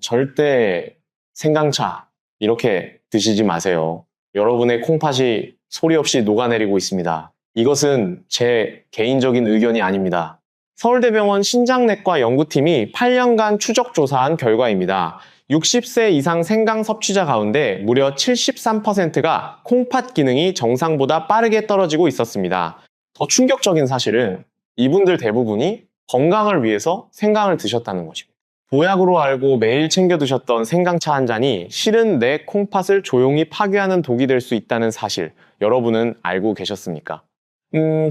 절대 생강차 이렇게 드시지 마세요. 여러분의 콩팥이 소리 없이 녹아내리고 있습니다. 이것은 제 개인적인 의견이 아닙니다. 서울대병원 신장내과 연구팀이 8년간 추적 조사한 결과입니다. 60세 이상 생강 섭취자 가운데 무려 73%가 콩팥 기능이 정상보다 빠르게 떨어지고 있었습니다. 더 충격적인 사실은 이분들 대부분이 건강을 위해서 생강을 드셨다는 것입니다. 보약으로 알고 매일 챙겨 드셨던 생강차 한 잔이 실은 내 콩팥을 조용히 파괴하는 독이 될 수 있다는 사실, 여러분은 알고 계셨습니까?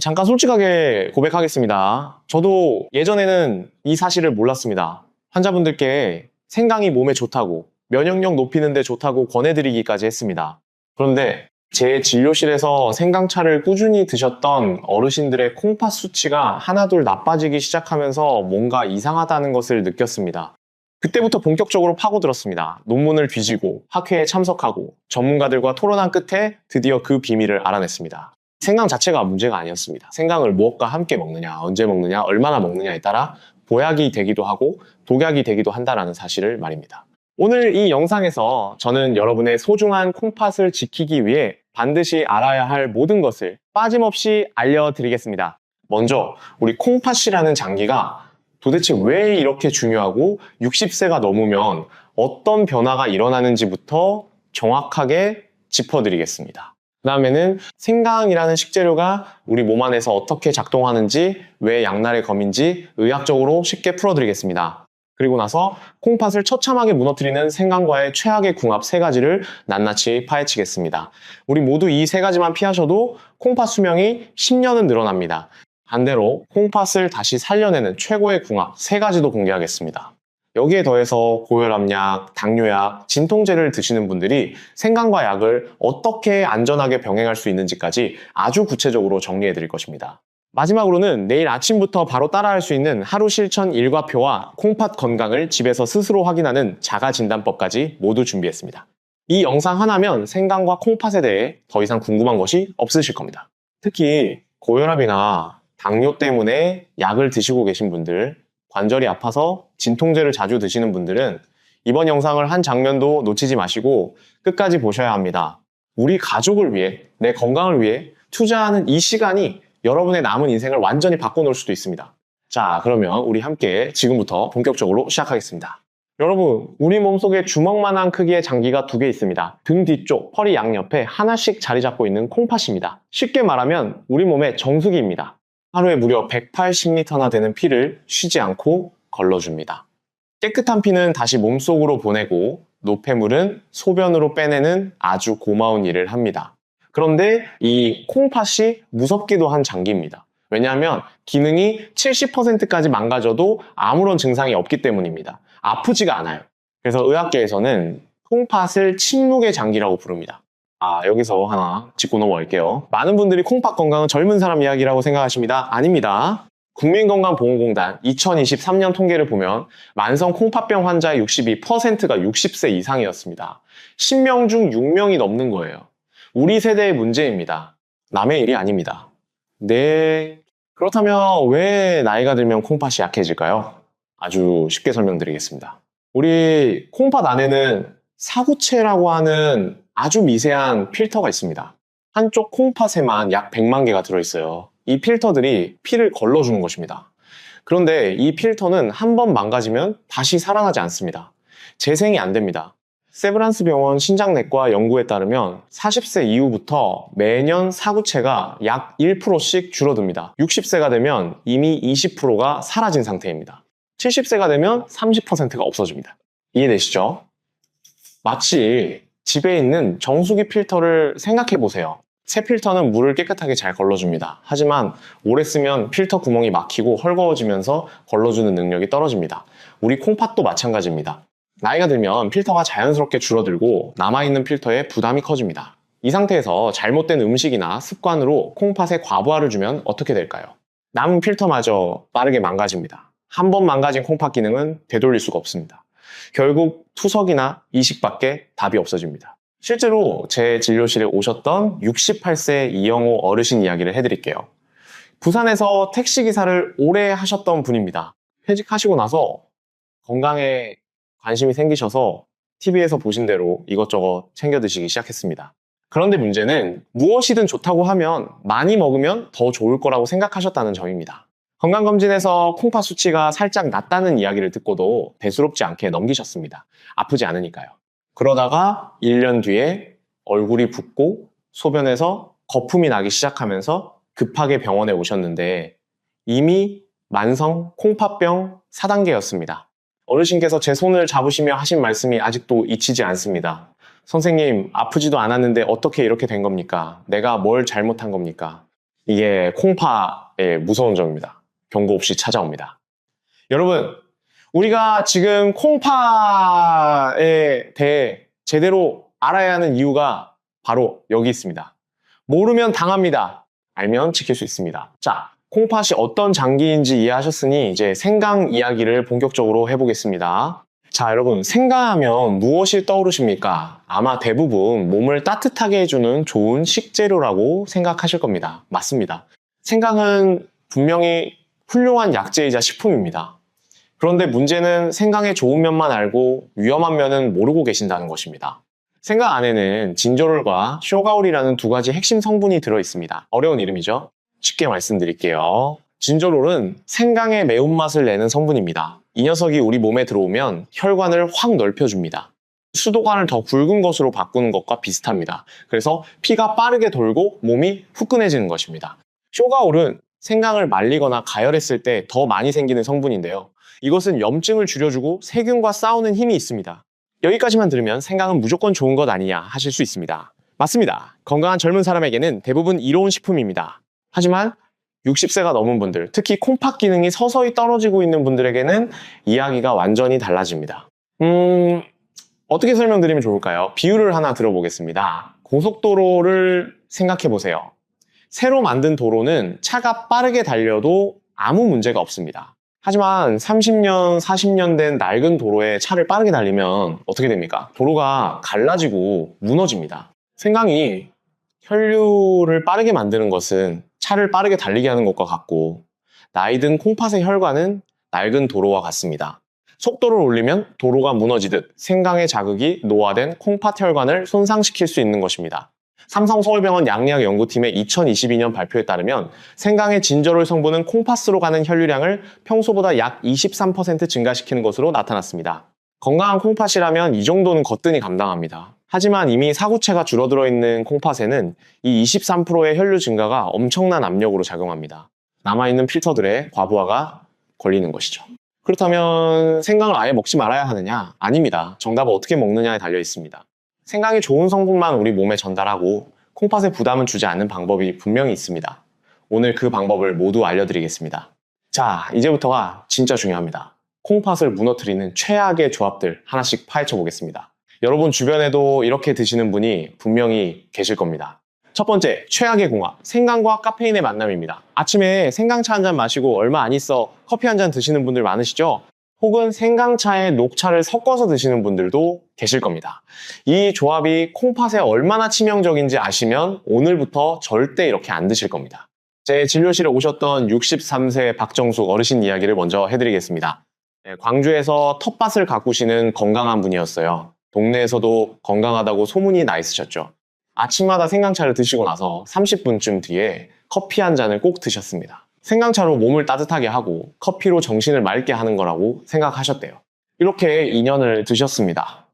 잠깐 솔직하게 고백하겠습니다. 저도 예전에는 이 사실을 몰랐습니다. 환자분들께 생강이 몸에 좋다고, 면역력 높이는 데 좋다고 권해드리기까지 했습니다. 그런데 제 진료실에서 생강차를 꾸준히 드셨던 어르신들의 콩팥 수치가 하나둘 나빠지기 시작하면서 뭔가 이상하다는 것을 느꼈습니다. 그때부터 본격적으로 파고들었습니다. 논문을 뒤지고 학회에 참석하고 전문가들과 토론한 끝에 드디어 그 비밀을 알아냈습니다. 생강 자체가 문제가 아니었습니다. 생강을 무엇과 함께 먹느냐, 언제 먹느냐, 얼마나 먹느냐에 따라 보약이 되기도 하고 독약이 되기도 한다는 사실을 말입니다. 오늘 이 영상에서 저는 여러분의 소중한 콩팥을 지키기 위해 반드시 알아야 할 모든 것을 빠짐없이 알려드리겠습니다. 먼저 우리 콩팥이라는 장기가 도대체 왜 이렇게 중요하고 60세가 넘으면 어떤 변화가 일어나는지부터 정확하게 짚어드리겠습니다. 그 다음에는 생강이라는 식재료가 우리 몸 안에서 어떻게 작동하는지, 왜 양날의 검인지 의학적으로 쉽게 풀어드리겠습니다. 그리고 나서 콩팥을 처참하게 무너뜨리는 생강과의 최악의 궁합 3가지를 낱낱이 파헤치겠습니다. 우리 모두 이 3가지만 피하셔도 콩팥 수명이 10년은 늘어납니다. 반대로 콩팥을 다시 살려내는 최고의 궁합 3가지도 공개하겠습니다. 여기에 더해서 고혈압약, 당뇨약, 진통제를 드시는 분들이 생강과 약을 어떻게 안전하게 병행할 수 있는지까지 아주 구체적으로 정리해 드릴 것입니다. 마지막으로는 내일 아침부터 바로 따라할 수 있는 하루 실천 일과표와 콩팥 건강을 집에서 스스로 확인하는 자가진단법까지 모두 준비했습니다. 이 영상 하나면 생강과 콩팥에 대해 더 이상 궁금한 것이 없으실 겁니다. 특히 고혈압이나 당뇨 때문에 약을 드시고 계신 분들, 관절이 아파서 진통제를 자주 드시는 분들은 이번 영상을 한 장면도 놓치지 마시고 끝까지 보셔야 합니다. 우리 가족을 위해, 내 건강을 위해 투자하는 이 시간이 여러분의 남은 인생을 완전히 바꿔놓을 수도 있습니다. 자, 그러면 우리 함께 지금부터 본격적으로 시작하겠습니다. 여러분, 우리 몸속에 주먹만한 크기의 장기가 2개 있습니다. 등 뒤쪽, 허리 양옆에 하나씩 자리 잡고 있는 콩팥입니다. 쉽게 말하면 우리 몸의 정수기입니다. 하루에 무려 180리터나 되는 피를 쉬지 않고 걸러줍니다. 깨끗한 피는 다시 몸속으로 보내고 노폐물은 소변으로 빼내는 아주 고마운 일을 합니다. 그런데 이 콩팥이 무섭기도 한 장기입니다. 왜냐하면 기능이 70%까지 망가져도 아무런 증상이 없기 때문입니다. 아프지가 않아요. 그래서 의학계에서는 콩팥을 침묵의 장기라고 부릅니다. 여기서 하나 짚고 넘어갈게요. 많은 분들이 콩팥 건강은 젊은 사람 이야기라고 생각하십니다. 아닙니다. 국민건강보험공단 2023년 통계를 보면 만성 콩팥병 환자의 62%가 60세 이상이었습니다. 10명 중 6명이 넘는 거예요. 우리 세대의 문제입니다. 남의 일이 아닙니다. 네. 그렇다면 왜 나이가 들면 콩팥이 약해질까요? 아주 쉽게 설명드리겠습니다. 우리 콩팥 안에는 사구체라고 하는 아주 미세한 필터가 있습니다. 한쪽 콩팥에만 약 100만 개가 들어있어요. 이 필터들이 피를 걸러주는 것입니다. 그런데 이 필터는 한 번 망가지면 다시 살아나지 않습니다. 재생이 안 됩니다. 세브란스 병원 신장내과 연구에 따르면 40세 이후부터 매년 사구체가 약 1%씩 줄어듭니다. 60세가 되면 이미 20%가 사라진 상태입니다. 70세가 되면 30%가 없어집니다. 이해되시죠? 마치 집에 있는 정수기 필터를 생각해 보세요. 새 필터는 물을 깨끗하게 잘 걸러줍니다. 하지만 오래 쓰면 필터 구멍이 막히고 헐거워지면서 걸러주는 능력이 떨어집니다. 우리 콩팥도 마찬가지입니다. 나이가 들면 필터가 자연스럽게 줄어들고 남아있는 필터에 부담이 커집니다. 이 상태에서 잘못된 음식이나 습관으로 콩팥에 과부하를 주면 어떻게 될까요? 남은 필터마저 빠르게 망가집니다. 한 번 망가진 콩팥 기능은 되돌릴 수가 없습니다. 결국 투석이나 이식밖에 답이 없어집니다. 실제로 제 진료실에 오셨던 68세 이영호 어르신 이야기를 해드릴게요. 부산에서 택시기사를 오래 하셨던 분입니다. 퇴직하시고 나서 건강에 관심이 생기셔서 TV에서 보신 대로 이것저것 챙겨 드시기 시작했습니다. 그런데 문제는 무엇이든 좋다고 하면 많이 먹으면 더 좋을 거라고 생각하셨다는 점입니다. 건강검진에서 콩팥 수치가 살짝 낮다는 이야기를 듣고도 대수롭지 않게 넘기셨습니다. 아프지 않으니까요. 그러다가 1년 뒤에 얼굴이 붓고 소변에서 거품이 나기 시작하면서 급하게 병원에 오셨는데 이미 만성 콩팥병 4단계였습니다. 어르신께서 제 손을 잡으시며 하신 말씀이 아직도 잊히지 않습니다. 선생님, 아프지도 않았는데 어떻게 이렇게 된 겁니까? 내가 뭘 잘못한 겁니까? 이게 콩팥의 무서운 점입니다. 경고 없이 찾아옵니다. 여러분, 우리가 지금 콩팥에 대해 제대로 알아야 하는 이유가 바로 여기 있습니다. 모르면 당합니다. 알면 지킬 수 있습니다. 자, 콩팥이 어떤 장기인지 이해하셨으니 이제 생강 이야기를 본격적으로 해보겠습니다. 자, 여러분, 생강하면 무엇이 떠오르십니까? 아마 대부분 몸을 따뜻하게 해주는 좋은 식재료라고 생각하실 겁니다. 맞습니다. 생강은 분명히 훌륭한 약재이자 식품입니다. 그런데 문제는 생강의 좋은 면만 알고 위험한 면은 모르고 계신다는 것입니다. 생강 안에는 진저롤과 쇼가올이라는 두 가지 핵심 성분이 들어있습니다. 어려운 이름이죠? 쉽게 말씀드릴게요. 진저롤은 생강의 매운맛을 내는 성분입니다. 이 녀석이 우리 몸에 들어오면 혈관을 확 넓혀줍니다. 수도관을 더 굵은 것으로 바꾸는 것과 비슷합니다. 그래서 피가 빠르게 돌고 몸이 후끈해지는 것입니다. 쇼가올은 생강을 말리거나 가열했을 때 더 많이 생기는 성분인데요. 이것은 염증을 줄여주고 세균과 싸우는 힘이 있습니다. 여기까지만 들으면 생강은 무조건 좋은 것 아니냐 하실 수 있습니다. 맞습니다. 건강한 젊은 사람에게는 대부분 이로운 식품입니다. 하지만 60세가 넘은 분들, 특히 콩팥 기능이 서서히 떨어지고 있는 분들에게는 이야기가 완전히 달라집니다. 어떻게 설명드리면 좋을까요? 비유를 하나 들어보겠습니다. 고속도로를 생각해 보세요. 새로 만든 도로는 차가 빠르게 달려도 아무 문제가 없습니다. 하지만 30년, 40년 된 낡은 도로에 차를 빠르게 달리면 어떻게 됩니까? 도로가 갈라지고 무너집니다. 생강이 혈류를 빠르게 만드는 것은 차를 빠르게 달리게 하는 것과 같고 나이든 콩팥의 혈관은 낡은 도로와 같습니다. 속도를 올리면 도로가 무너지듯 생강의 자극이 노화된 콩팥 혈관을 손상시킬 수 있는 것입니다. 삼성서울병원 양리학 연구팀의 2022년 발표에 따르면 생강의 진저롤 성분은 콩팥으로 가는 혈류량을 평소보다 약 23% 증가시키는 것으로 나타났습니다. 건강한 콩팥이라면 이 정도는 거뜬히 감당합니다. 하지만 이미 사구체가 줄어들어 있는 콩팥에는 이 23%의 혈류 증가가 엄청난 압력으로 작용합니다. 남아있는 필터들의 과부하가 걸리는 것이죠. 그렇다면 생강을 아예 먹지 말아야 하느냐? 아닙니다. 정답은 어떻게 먹느냐에 달려 있습니다. 생강이 좋은 성분만 우리 몸에 전달하고 콩팥에 부담을 주지 않는 방법이 분명히 있습니다. 오늘 그 방법을 모두 알려드리겠습니다. 자, 이제부터가 진짜 중요합니다. 콩팥을 무너뜨리는 최악의 조합들 하나씩 파헤쳐 보겠습니다. 여러분 주변에도 이렇게 드시는 분이 분명히 계실 겁니다. 첫 번째, 최악의 궁합, 생강과 카페인의 만남입니다. 아침에 생강차 한 잔 마시고 얼마 안 있어 커피 한 잔 드시는 분들 많으시죠? 혹은 생강차에 녹차를 섞어서 드시는 분들도 계실 겁니다. 이 조합이 콩팥에 얼마나 치명적인지 아시면 오늘부터 절대 이렇게 안 드실 겁니다. 제 진료실에 오셨던 63세 박정숙 어르신 이야기를 먼저 해드리겠습니다. 광주에서 텃밭을 가꾸시는 건강한 분이었어요. 동네에서도 건강하다고 소문이 나 있으셨죠. 아침마다 생강차를 드시고 나서 30분쯤 뒤에 커피 한 잔을 꼭 드셨습니다. 생강차로 몸을 따뜻하게 하고 커피로 정신을 맑게 하는 거라고 생각하셨대요. 이렇게 2년을 드셨습니다.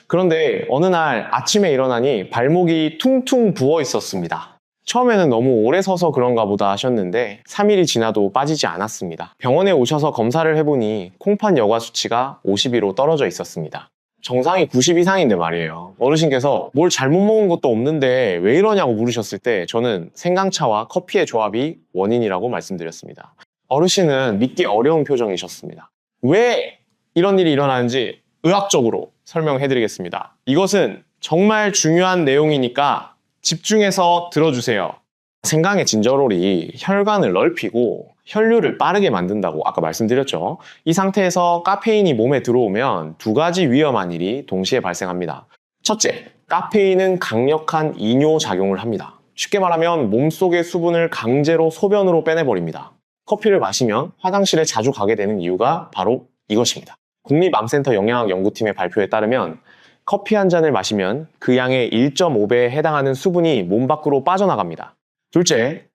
그런데 어느 날 아침에 일어나니 발목이 퉁퉁 부어 있었습니다. 처음에는 너무 오래 서서 그런가 보다 하셨는데 3일이 지나도 빠지지 않았습니다. 병원에 오셔서 검사를 해보니 콩팥 여과 수치가 50이로 떨어져 있었습니다. 정상이 90 이상인데 말이에요. 어르신께서 뭘 잘못 먹은 것도 없는데 왜 이러냐고 물으셨을 때 저는 생강차와 커피의 조합이 원인이라고 말씀드렸습니다. 어르신은 믿기 어려운 표정이셨습니다. 왜 이런 일이 일어나는지 의학적으로 설명해드리겠습니다. 이것은 정말 중요한 내용이니까 집중해서 들어주세요. 생강의 진저롤이 혈관을 넓히고 혈류를 빠르게 만든다고 아까 말씀드렸죠. 이 상태에서 카페인이 몸에 들어오면 두 가지 위험한 일이 동시에 발생합니다. 첫째, 카페인은 강력한 이뇨작용을 합니다. 쉽게 말하면 몸속의 수분을 강제로 소변으로 빼내버립니다. 커피를 마시면 화장실에 자주 가게 되는 이유가 바로 이것입니다. 국립암센터 영양학연구팀의 발표에 따르면 커피 한 잔을 마시면 그 양의 1.5배에 해당하는 수분이 몸 밖으로 빠져나갑니다. 둘째,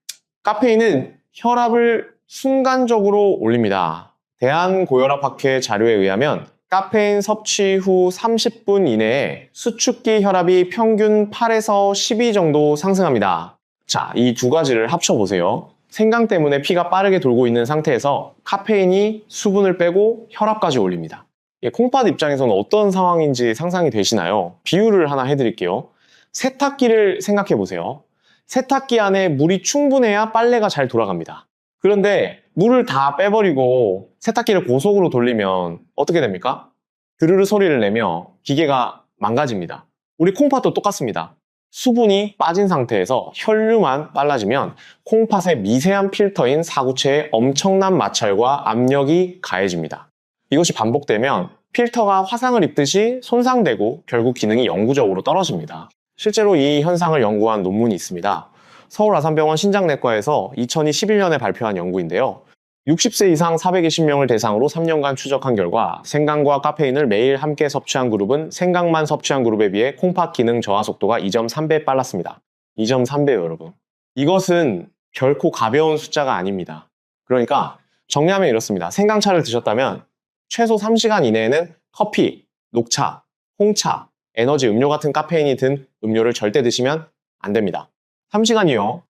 카페인은 혈압을 순간적으로 올립니다. 대한고혈압학회 자료에 의하면 카페인 섭취 후 30분 이내에 수축기 혈압이 평균 8에서 12 정도 상승합니다. 자, 이 두 가지를 합쳐보세요. 생강 때문에 피가 빠르게 돌고 있는 상태에서 카페인이 수분을 빼고 혈압까지 올립니다. 콩팥 입장에서는 어떤 상황인지 상상이 되시나요? 비유를 하나 해드릴게요. 세탁기를 생각해보세요. 세탁기 안에 물이 충분해야 빨래가 잘 돌아갑니다. 그런데 물을 다 빼버리고 세탁기를 고속으로 돌리면 어떻게 됩니까? 드르르 소리를 내며 기계가 망가집니다. 우리 콩팥도 똑같습니다. 수분이 빠진 상태에서 혈류만 빨라지면 콩팥의 미세한 필터인 사구체에 엄청난 마찰과 압력이 가해집니다. 이것이 반복되면 필터가 화상을 입듯이 손상되고 결국 기능이 영구적으로 떨어집니다. 실제로 이 현상을 연구한 논문이 있습니다. 서울 아산병원 신장내과에서 2021년에 발표한 연구인데요. 60세 이상 420명을 대상으로 3년간 추적한 결과 생강과 카페인을 매일 함께 섭취한 그룹은 생강만 섭취한 그룹에 비해 콩팥 기능 저하 속도가 2.3배 빨랐습니다. 2.3배요, 여러분. 이것은 결코 가벼운 숫자가 아닙니다. 그러니까 정리하면 이렇습니다. 생강차를 드셨다면 최소 3시간 이내에는 커피, 녹차, 홍차, 에너지 음료 같은 카페인이 든 음료를 절대 드시면 안 됩니다. 3시간이요.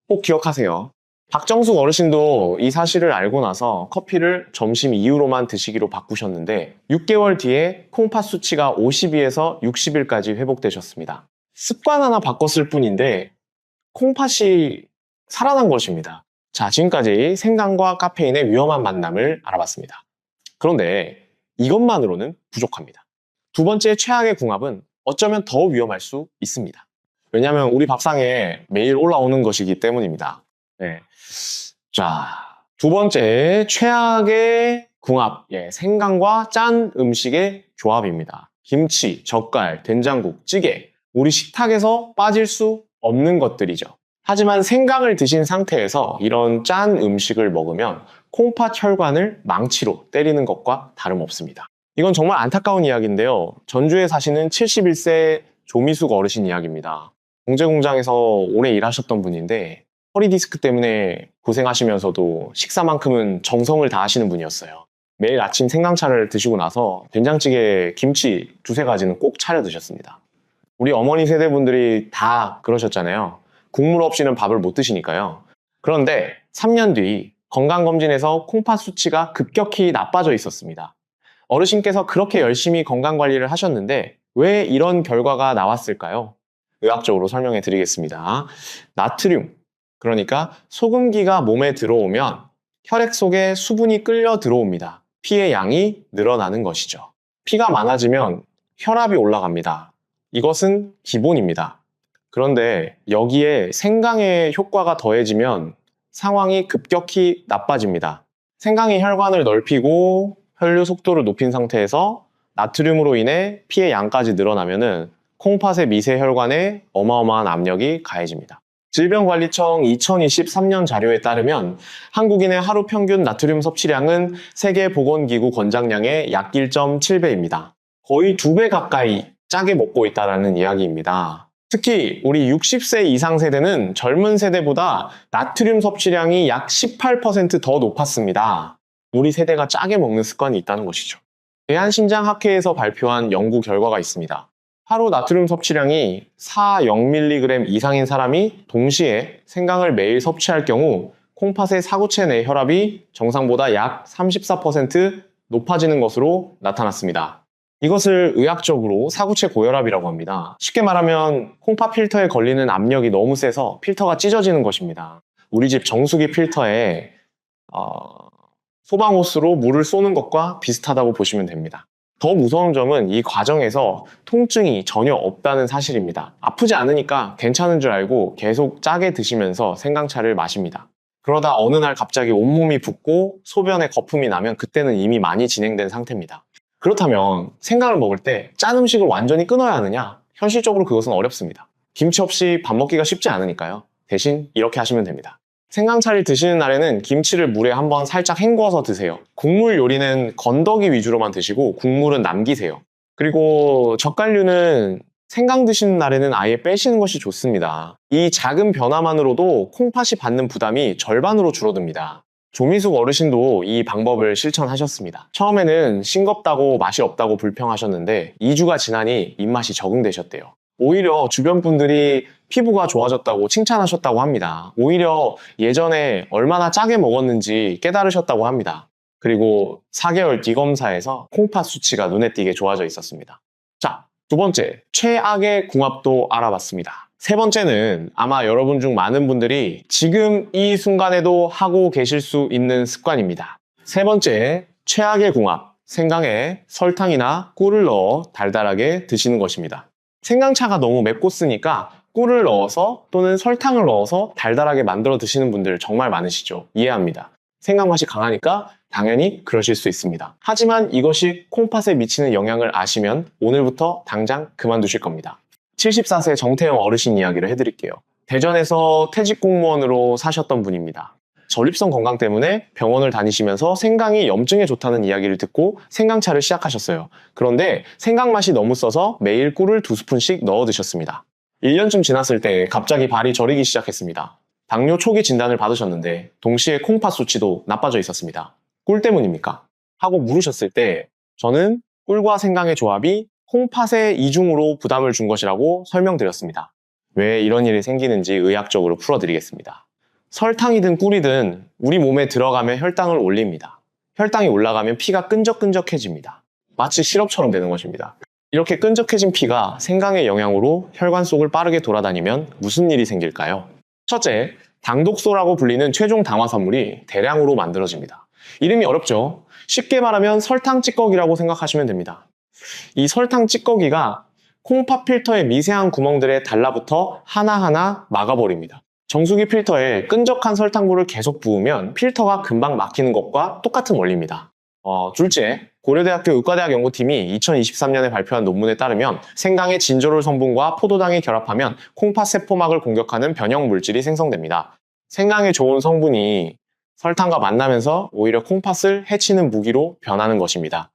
꼭 기억하세요. 박정숙 어르신도 이 사실을 알고 나서 커피를 점심 이후로만 드시기로 바꾸셨는데 6개월 뒤에 콩팥 수치가 52에서 60일까지 회복되셨습니다. 습관 하나 바꿨을 뿐인데 콩팥이 살아난 것입니다. 자, 지금까지 생강과 카페인의 위험한 만남을 알아봤습니다. 그런데 이것만으로는 부족합니다. 두 번째 최악의 궁합은 어쩌면 더 위험할 수 있습니다. 왜냐하면 우리 밥상에 매일 올라오는 것이기 때문입니다. 네. 자, 두 번째 최악의 궁합, 생강과 짠 음식의 조합입니다. 김치, 젓갈, 된장국, 찌개, 우리 식탁에서 빠질 수 없는 것들이죠. 하지만 생강을 드신 상태에서 이런 짠 음식을 먹으면 콩팥 혈관을 망치로 때리는 것과 다름없습니다. 이건 정말 안타까운 이야기인데요. 전주에 사시는 71세 조미숙 어르신 이야기입니다. 공제공장에서 오래 일하셨던 분인데 허리 디스크 때문에 고생하시면서도 식사만큼은 정성을 다하시는 분이었어요. 매일 아침 생강차를 드시고 나서 된장찌개, 김치 두세 가지는 꼭 차려 드셨습니다. 우리 어머니 세대분들이 다 그러셨잖아요. 국물 없이는 밥을 못 드시니까요. 그런데 3년 뒤 건강검진에서 콩팥 수치가 급격히 나빠져 있었습니다. 어르신께서 그렇게 열심히 건강관리를 하셨는데 왜 이런 결과가 나왔을까요? 의학적으로 설명해 드리겠습니다. 나트륨, 그러니까 소금기가 몸에 들어오면 혈액 속에 수분이 끌려 들어옵니다. 피의 양이 늘어나는 것이죠. 피가 많아지면 혈압이 올라갑니다. 이것은 기본입니다. 그런데 여기에 생강의 효과가 더해지면 상황이 급격히 나빠집니다. 생강이 혈관을 넓히고 혈류 속도를 높인 상태에서 나트륨으로 인해 피의 양까지 늘어나면은 콩팥의 미세 혈관에 어마어마한 압력이 가해집니다. 질병관리청 2023년 자료에 따르면 한국인의 하루 평균 나트륨 섭취량은 세계보건기구 권장량의 약 1.7배입니다. 거의 2배 가까이 짜게 먹고 있다는 이야기입니다. 특히 우리 60세 이상 세대는 젊은 세대보다 나트륨 섭취량이 약 18% 더 높았습니다. 우리 세대가 짜게 먹는 습관이 있다는 것이죠. 대한신장학회에서 발표한 연구 결과가 있습니다. 하루 나트륨 섭취량이 4,0mg 이상인 사람이 동시에 생강을 매일 섭취할 경우 콩팥의 사구체 내 혈압이 정상보다 약 34% 높아지는 것으로 나타났습니다. 이것을 의학적으로 사구체 고혈압이라고 합니다. 쉽게 말하면 콩팥 필터에 걸리는 압력이 너무 세서 필터가 찢어지는 것입니다. 우리 집 정수기 필터에 소방호스로 물을 쏘는 것과 비슷하다고 보시면 됩니다. 더 무서운 점은 이 과정에서 통증이 전혀 없다는 사실입니다. 아프지 않으니까 괜찮은 줄 알고 계속 짜게 드시면서 생강차를 마십니다. 그러다 어느 날 갑자기 온몸이 붓고 소변에 거품이 나면 그때는 이미 많이 진행된 상태입니다. 그렇다면 생강을 먹을 때 짠 음식을 완전히 끊어야 하느냐? 현실적으로 그것은 어렵습니다. 김치 없이 밥 먹기가 쉽지 않으니까요. 대신 이렇게 하시면 됩니다. 생강차를 드시는 날에는 김치를 물에 한번 살짝 헹궈서 드세요. 국물 요리는 건더기 위주로만 드시고 국물은 남기세요. 그리고 젓갈류는 생강 드시는 날에는 아예 빼시는 것이 좋습니다. 이 작은 변화만으로도 콩팥이 받는 부담이 절반으로 줄어듭니다. 조미숙 어르신도 이 방법을 실천하셨습니다. 처음에는 싱겁다고 맛이 없다고 불평하셨는데 2주가 지나니 입맛이 적응되셨대요. 오히려 주변 분들이 피부가 좋아졌다고 칭찬하셨다고 합니다. 오히려 예전에 얼마나 짜게 먹었는지 깨달으셨다고 합니다. 그리고 4개월 뒤검사에서 콩팥 수치가 눈에 띄게 좋아져 있었습니다. 자, 두 번째, 최악의 궁합도 알아봤습니다. 세 번째는 아마 여러분 중 많은 분들이 지금 이 순간에도 하고 계실 수 있는 습관입니다. 세 번째, 최악의 궁합, 생강에 설탕이나 꿀을 넣어 달달하게 드시는 것입니다. 생강차가 너무 맵고 쓰니까 꿀을 넣어서 또는 설탕을 넣어서 달달하게 만들어 드시는 분들 정말 많으시죠? 이해합니다. 생강 맛이 강하니까 당연히 그러실 수 있습니다. 하지만 이것이 콩팥에 미치는 영향을 아시면 오늘부터 당장 그만두실 겁니다. 74세 정태영 어르신 이야기를 해드릴게요. 대전에서 퇴직 공무원으로 사셨던 분입니다. 전립선 건강 때문에 병원을 다니시면서 생강이 염증에 좋다는 이야기를 듣고 생강차를 시작하셨어요. 그런데 생강 맛이 너무 써서 매일 꿀을 2스푼씩 넣어 드셨습니다. 1년쯤 지났을 때 갑자기 발이 저리기 시작했습니다. 당뇨 초기 진단을 받으셨는데 동시에 콩팥 수치도 나빠져 있었습니다. 꿀 때문입니까? 하고 물으셨을 때 저는 꿀과 생강의 조합이 콩팥에 이중으로 부담을 준 것이라고 설명드렸습니다. 왜 이런 일이 생기는지 의학적으로 풀어드리겠습니다. 설탕이든 꿀이든 우리 몸에 들어가면 혈당을 올립니다. 혈당이 올라가면 피가 끈적끈적해집니다. 마치 시럽처럼 되는 것입니다. 이렇게 끈적해진 피가 생강의 영향으로 혈관 속을 빠르게 돌아다니면 무슨 일이 생길까요? 첫째, 당독소라고 불리는 최종 당화산물이 대량으로 만들어집니다. 이름이 어렵죠? 쉽게 말하면 설탕 찌꺼기라고 생각하시면 됩니다. 이 설탕 찌꺼기가 콩팥 필터의 미세한 구멍들에 달라붙어 하나하나 막아버립니다. 정수기 필터에 끈적한 설탕물을 계속 부으면 필터가 금방 막히는 것과 똑같은 원리입니다. 둘째, 고려대학교 의과대학 연구팀이 2023년에 발표한 논문에 따르면 생강의 진저롤 성분과 포도당이 결합하면 콩팥 세포막을 공격하는 변형 물질이 생성됩니다. 생강의 좋은 성분이 설탕과 만나면서 오히려 콩팥을 해치는 무기로 변하는 것입니다.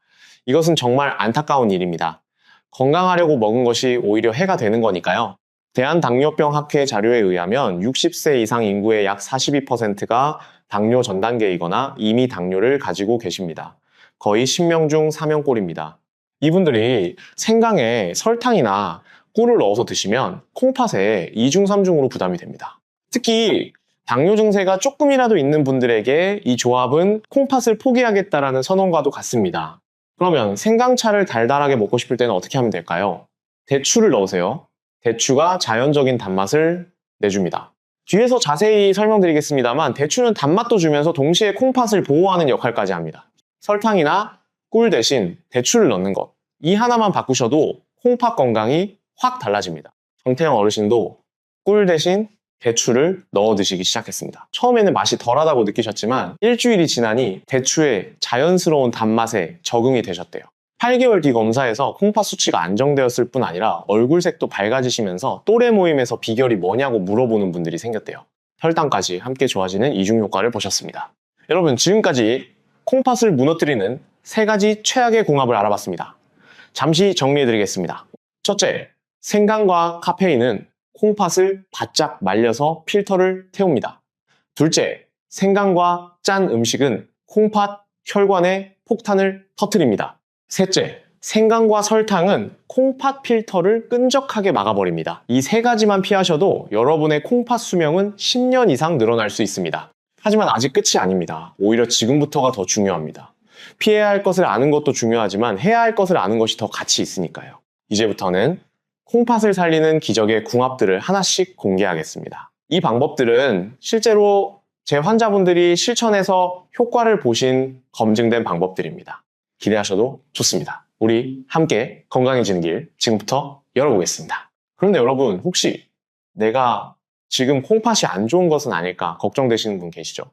이것은 정말 안타까운 일입니다. 건강하려고 먹은 것이 오히려 해가 되는 거니까요. 대한당뇨병학회 자료에 의하면 60세 이상 인구의 약 42%가 당뇨 전 단계이거나 이미 당뇨를 가지고 계십니다. 거의 10명 중 4명꼴입니다. 이분들이 생강에 설탕이나 꿀을 넣어서 드시면 콩팥에 2중, 3중으로 부담이 됩니다. 특히 당뇨 증세가 조금이라도 있는 분들에게 이 조합은 콩팥을 포기하겠다라는 선언과도 같습니다. 그러면 생강차를 달달하게 먹고 싶을 때는 어떻게 하면 될까요? 대추를 넣으세요. 대추가 자연적인 단맛을 내줍니다. 뒤에서 자세히 설명드리겠습니다만 대추는 단맛도 주면서 동시에 콩팥을 보호하는 역할까지 합니다. 설탕이나 꿀 대신 대추를 넣는 것, 이 하나만 바꾸셔도 콩팥 건강이 확 달라집니다. 정태영 어르신도 꿀 대신 대추를 넣어 드시기 시작했습니다. 처음에는 맛이 덜하다고 느끼셨지만 일주일이 지나니 대추의 자연스러운 단맛에 적응이 되셨대요. 8개월 뒤 검사에서 콩팥 수치가 안정되었을 뿐 아니라 얼굴색도 밝아지시면서 또래 모임에서 비결이 뭐냐고 물어보는 분들이 생겼대요. 혈당까지 함께 좋아지는 이중 효과를 보셨습니다. 여러분, 지금까지 콩팥을 무너뜨리는 3가지 최악의 궁합을 알아봤습니다. 잠시 정리해드리겠습니다. 첫째, 생강과 카페인은 콩팥을 바짝 말려서 필터를 태웁니다. 둘째, 생강과 짠 음식은 콩팥 혈관에 폭탄을 터뜨립니다. 셋째, 생강과 설탕은 콩팥 필터를 끈적하게 막아버립니다. 이 3가지만 피하셔도 여러분의 콩팥 수명은 10년 이상 늘어날 수 있습니다. 하지만 아직 끝이 아닙니다. 오히려 지금부터가 더 중요합니다. 피해야 할 것을 아는 것도 중요하지만 해야 할 것을 아는 것이 더 가치 있으니까요. 이제부터는 콩팥을 살리는 기적의 궁합들을 하나씩 공개하겠습니다. 이 방법들은 실제로 제 환자분들이 실천해서 효과를 보신 검증된 방법들입니다. 기대하셔도 좋습니다. 우리 함께 건강해지는 길 지금부터 열어보겠습니다. 그런데 여러분, 혹시 내가 지금 콩팥이 안 좋은 것은 아닐까 걱정되시는 분 계시죠?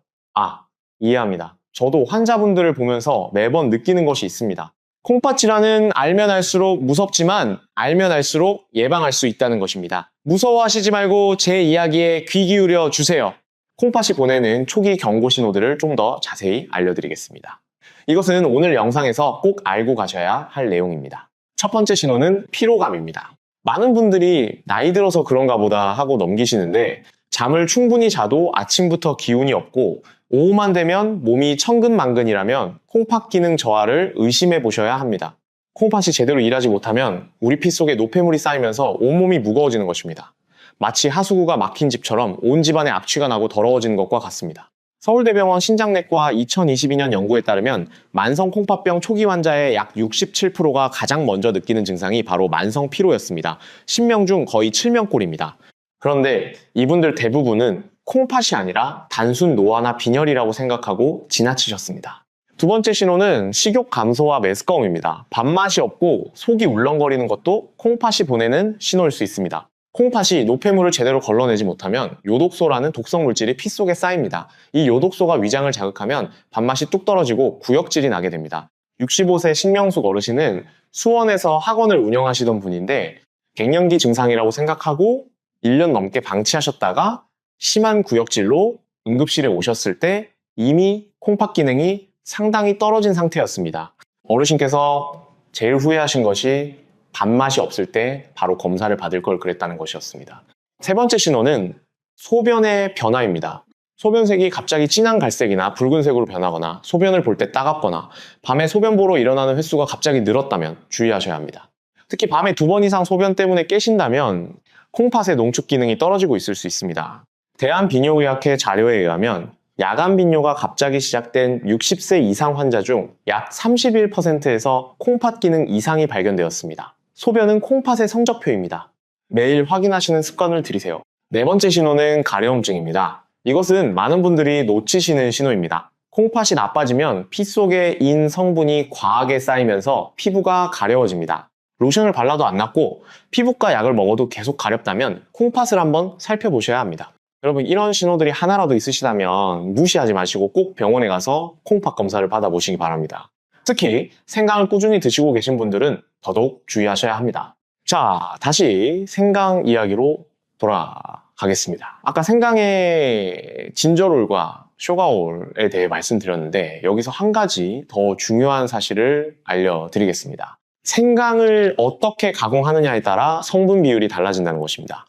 이해합니다. 저도 환자분들을 보면서 매번 느끼는 것이 있습니다. 콩팥 질환은 알면 알수록 무섭지만 알면 알수록 예방할 수 있다는 것입니다. 무서워하시지 말고 제 이야기에 귀 기울여 주세요. 콩팥이 보내는 초기 경고 신호들을 좀 더 자세히 알려드리겠습니다. 이것은 오늘 영상에서 꼭 알고 가셔야 할 내용입니다. 첫 번째 신호는 피로감입니다. 많은 분들이 나이 들어서 그런가 보다 하고 넘기시는데 잠을 충분히 자도 아침부터 기운이 없고 오후만 되면 몸이 천근만근이라면 콩팥 기능 저하를 의심해 보셔야 합니다. 콩팥이 제대로 일하지 못하면 우리 피 속에 노폐물이 쌓이면서 온몸이 무거워지는 것입니다. 마치 하수구가 막힌 집처럼 온 집안에 악취가 나고 더러워지는 것과 같습니다. 서울대병원 신장내과 2022년 연구에 따르면 만성 콩팥병 초기 환자의 약 67%가 가장 먼저 느끼는 증상이 바로 만성 피로였습니다. 10명 중 거의 7명꼴입니다. 그런데 이분들 대부분은 콩팥이 아니라 단순 노화나 빈혈이라고 생각하고 지나치셨습니다. 두 번째 신호는 식욕 감소와 메스꺼움입니다. 밥맛이 없고 속이 울렁거리는 것도 콩팥이 보내는 신호일 수 있습니다. 콩팥이 노폐물을 제대로 걸러내지 못하면 요독소라는 독성 물질이 피 속에 쌓입니다. 이 요독소가 위장을 자극하면 밥맛이 뚝 떨어지고 구역질이 나게 됩니다. 65세 신명숙 어르신은 수원에서 학원을 운영하시던 분인데 갱년기 증상이라고 생각하고 1년 넘게 방치하셨다가 심한 구역질로 응급실에 오셨을 때 이미 콩팥 기능이 상당히 떨어진 상태였습니다. 어르신께서 제일 후회하신 것이 밥맛이 없을 때 바로 검사를 받을 걸 그랬다는 것이었습니다. 세 번째 신호는 소변의 변화입니다. 소변색이 갑자기 진한 갈색이나 붉은색으로 변하거나 소변을 볼 때 따갑거나 밤에 소변 보러 일어나는 횟수가 갑자기 늘었다면 주의하셔야 합니다. 특히 밤에 2번 이상 소변 때문에 깨신다면 콩팥의 농축 기능이 떨어지고 있을 수 있습니다. 대한비뇨의학회 자료에 의하면 야간 빈뇨가 갑자기 시작된 60세 이상 환자 중 약 31%에서 콩팥 기능 이상이 발견되었습니다. 소변은 콩팥의 성적표입니다. 매일 확인하시는 습관을 들이세요. 네 번째 신호는 가려움증입니다. 이것은 많은 분들이 놓치시는 신호입니다. 콩팥이 나빠지면 피 속에 인 성분이 과하게 쌓이면서 피부가 가려워집니다. 로션을 발라도 안 낫고 피부과 약을 먹어도 계속 가렵다면 콩팥을 한번 살펴보셔야 합니다. 여러분, 이런 신호들이 하나라도 있으시다면 무시하지 마시고 꼭 병원에 가서 콩팥 검사를 받아보시기 바랍니다. 특히 생강을 꾸준히 드시고 계신 분들은 더더욱 주의하셔야 합니다. 자, 다시 생강 이야기로 돌아가겠습니다. 아까 생강의 진저롤과 쇼가올에 대해 말씀드렸는데 여기서 한 가지 더 중요한 사실을 알려드리겠습니다. 생강을 어떻게 가공하느냐에 따라 성분 비율이 달라진다는 것입니다.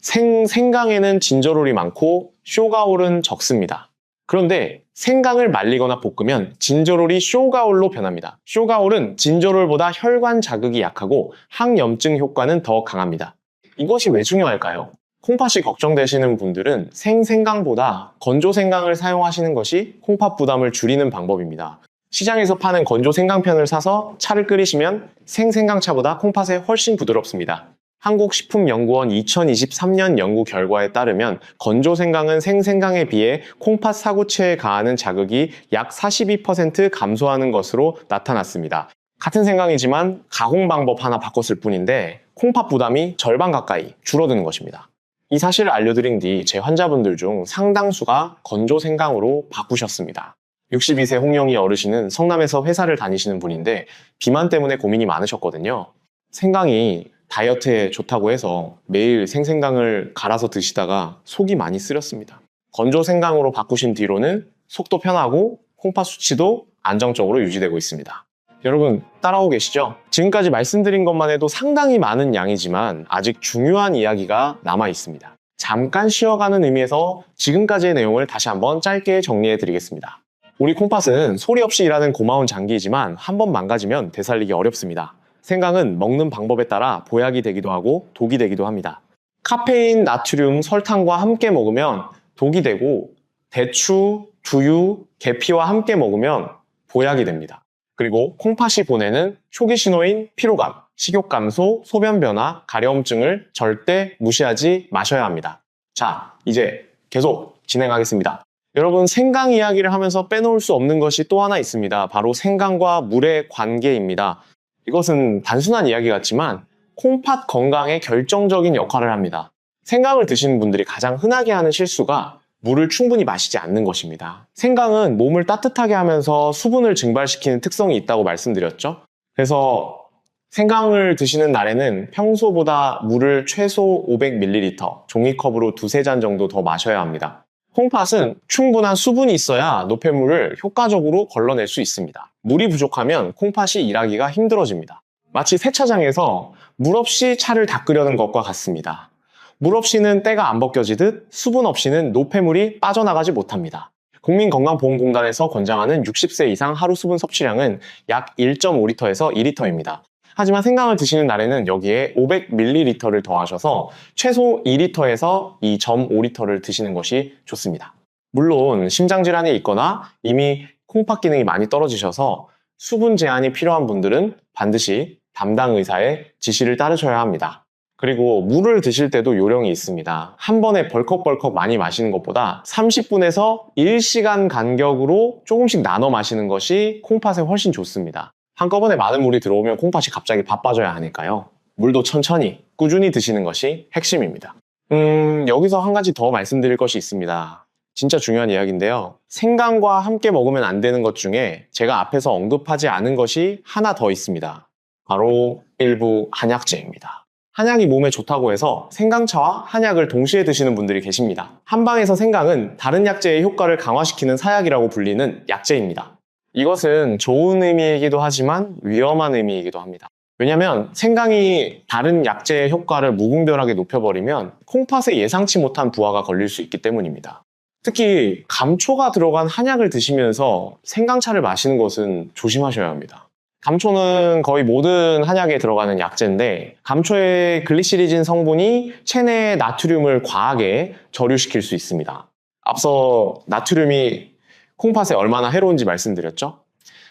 생강에는 진저롤이 많고 쇼가올은 적습니다. 그런데 생강을 말리거나 볶으면 진저롤이 쇼가올로 변합니다. 쇼가올은 진저롤보다 혈관 자극이 약하고 항염증 효과는 더 강합니다. 이것이 왜 중요할까요? 콩팥이 걱정되시는 분들은 생생강보다 건조생강을 사용하시는 것이 콩팥 부담을 줄이는 방법입니다. 시장에서 파는 건조 생강편을 사서 차를 끓이시면 생생강차보다 콩팥에 훨씬 부드럽습니다. 한국식품연구원 2023년 연구 결과에 따르면 건조 생강은 생생강에 비해 콩팥 사구체에 가하는 자극이 약 42% 감소하는 것으로 나타났습니다. 같은 생강이지만 가공 방법 하나 바꿨을 뿐인데 콩팥 부담이 절반 가까이 줄어드는 것입니다. 이 사실을 알려드린 뒤 제 환자분들 중 상당수가 건조 생강으로 바꾸셨습니다. 62세 홍영희 어르신은 성남에서 회사를 다니시는 분인데 비만 때문에 고민이 많으셨거든요. 생강이 다이어트에 좋다고 해서 매일 생생강을 갈아서 드시다가 속이 많이 쓰렸습니다. 건조 생강으로 바꾸신 뒤로는 속도 편하고 콩팥 수치도 안정적으로 유지되고 있습니다. 여러분 따라오고 계시죠? 지금까지 말씀드린 것만 해도 상당히 많은 양이지만 아직 중요한 이야기가 남아 있습니다. 잠깐 쉬어가는 의미에서 지금까지의 내용을 다시 한번 짧게 정리해 드리겠습니다. 우리 콩팥은 소리 없이 일하는 고마운 장기이지만 한번 망가지면 되살리기 어렵습니다. 생강은 먹는 방법에 따라 보약이 되기도 하고 독이 되기도 합니다. 카페인, 나트륨, 설탕과 함께 먹으면 독이 되고 대추, 두유, 계피와 함께 먹으면 보약이 됩니다. 그리고 콩팥이 보내는 초기 신호인 피로감, 식욕 감소, 소변 변화, 가려움증을 절대 무시하지 마셔야 합니다. 자, 이제 계속 진행하겠습니다. 여러분, 생강 이야기를 하면서 빼놓을 수 없는 것이 또 하나 있습니다. 바로 생강과 물의 관계입니다. 이것은 단순한 이야기 같지만 콩팥 건강에 결정적인 역할을 합니다. 생강을 드시는 분들이 가장 흔하게 하는 실수가 물을 충분히 마시지 않는 것입니다. 생강은 몸을 따뜻하게 하면서 수분을 증발시키는 특성이 있다고 말씀드렸죠. 그래서 생강을 드시는 날에는 평소보다 물을 최소 500ml, 종이컵으로 두세 잔 정도 더 마셔야 합니다. 콩팥은 충분한 수분이 있어야 노폐물을 효과적으로 걸러낼 수 있습니다. 물이 부족하면 콩팥이 일하기가 힘들어집니다. 마치 세차장에서 물 없이 차를 닦으려는 것과 같습니다. 물 없이는 때가 안 벗겨지듯 수분 없이는 노폐물이 빠져나가지 못합니다. 국민건강보험공단에서 권장하는 60세 이상 하루 수분 섭취량은 약 1.5리터에서 2리터입니다. 하지만 생강을 드시는 날에는 여기에 500ml를 더하셔서 최소 2리터에서 2.5리터를 드시는 것이 좋습니다. 물론 심장질환이 있거나 이미 콩팥 기능이 많이 떨어지셔서 수분 제한이 필요한 분들은 반드시 담당 의사의 지시를 따르셔야 합니다. 그리고 물을 드실 때도 요령이 있습니다. 한 번에 벌컥벌컥 많이 마시는 것보다 30분에서 1시간 간격으로 조금씩 나눠 마시는 것이 콩팥에 훨씬 좋습니다. 한꺼번에 많은 물이 들어오면 콩팥이 갑자기 바빠져야 하니까요. 물도 천천히 꾸준히 드시는 것이 핵심입니다. 여기서 한 가지 더 말씀드릴 것이 있습니다. 진짜 중요한 이야기인데요. 생강과 함께 먹으면 안 되는 것 중에 제가 앞에서 언급하지 않은 것이 하나 더 있습니다. 바로 일부 한약재입니다. 한약이 몸에 좋다고 해서 생강차와 한약을 동시에 드시는 분들이 계십니다. 한방에서 생강은 다른 약재의 효과를 강화시키는 사약이라고 불리는 약재입니다. 이것은 좋은 의미이기도 하지만 위험한 의미이기도 합니다. 왜냐하면 생강이 다른 약재의 효과를 무분별하게 높여버리면 콩팥에 예상치 못한 부하가 걸릴 수 있기 때문입니다. 특히 감초가 들어간 한약을 드시면서 생강차를 마시는 것은 조심하셔야 합니다. 감초는 거의 모든 한약에 들어가는 약재인데 감초의 글리시리진 성분이 체내의 나트륨을 과하게 저류시킬 수 있습니다. 앞서 나트륨이 콩팥에 얼마나 해로운지 말씀드렸죠?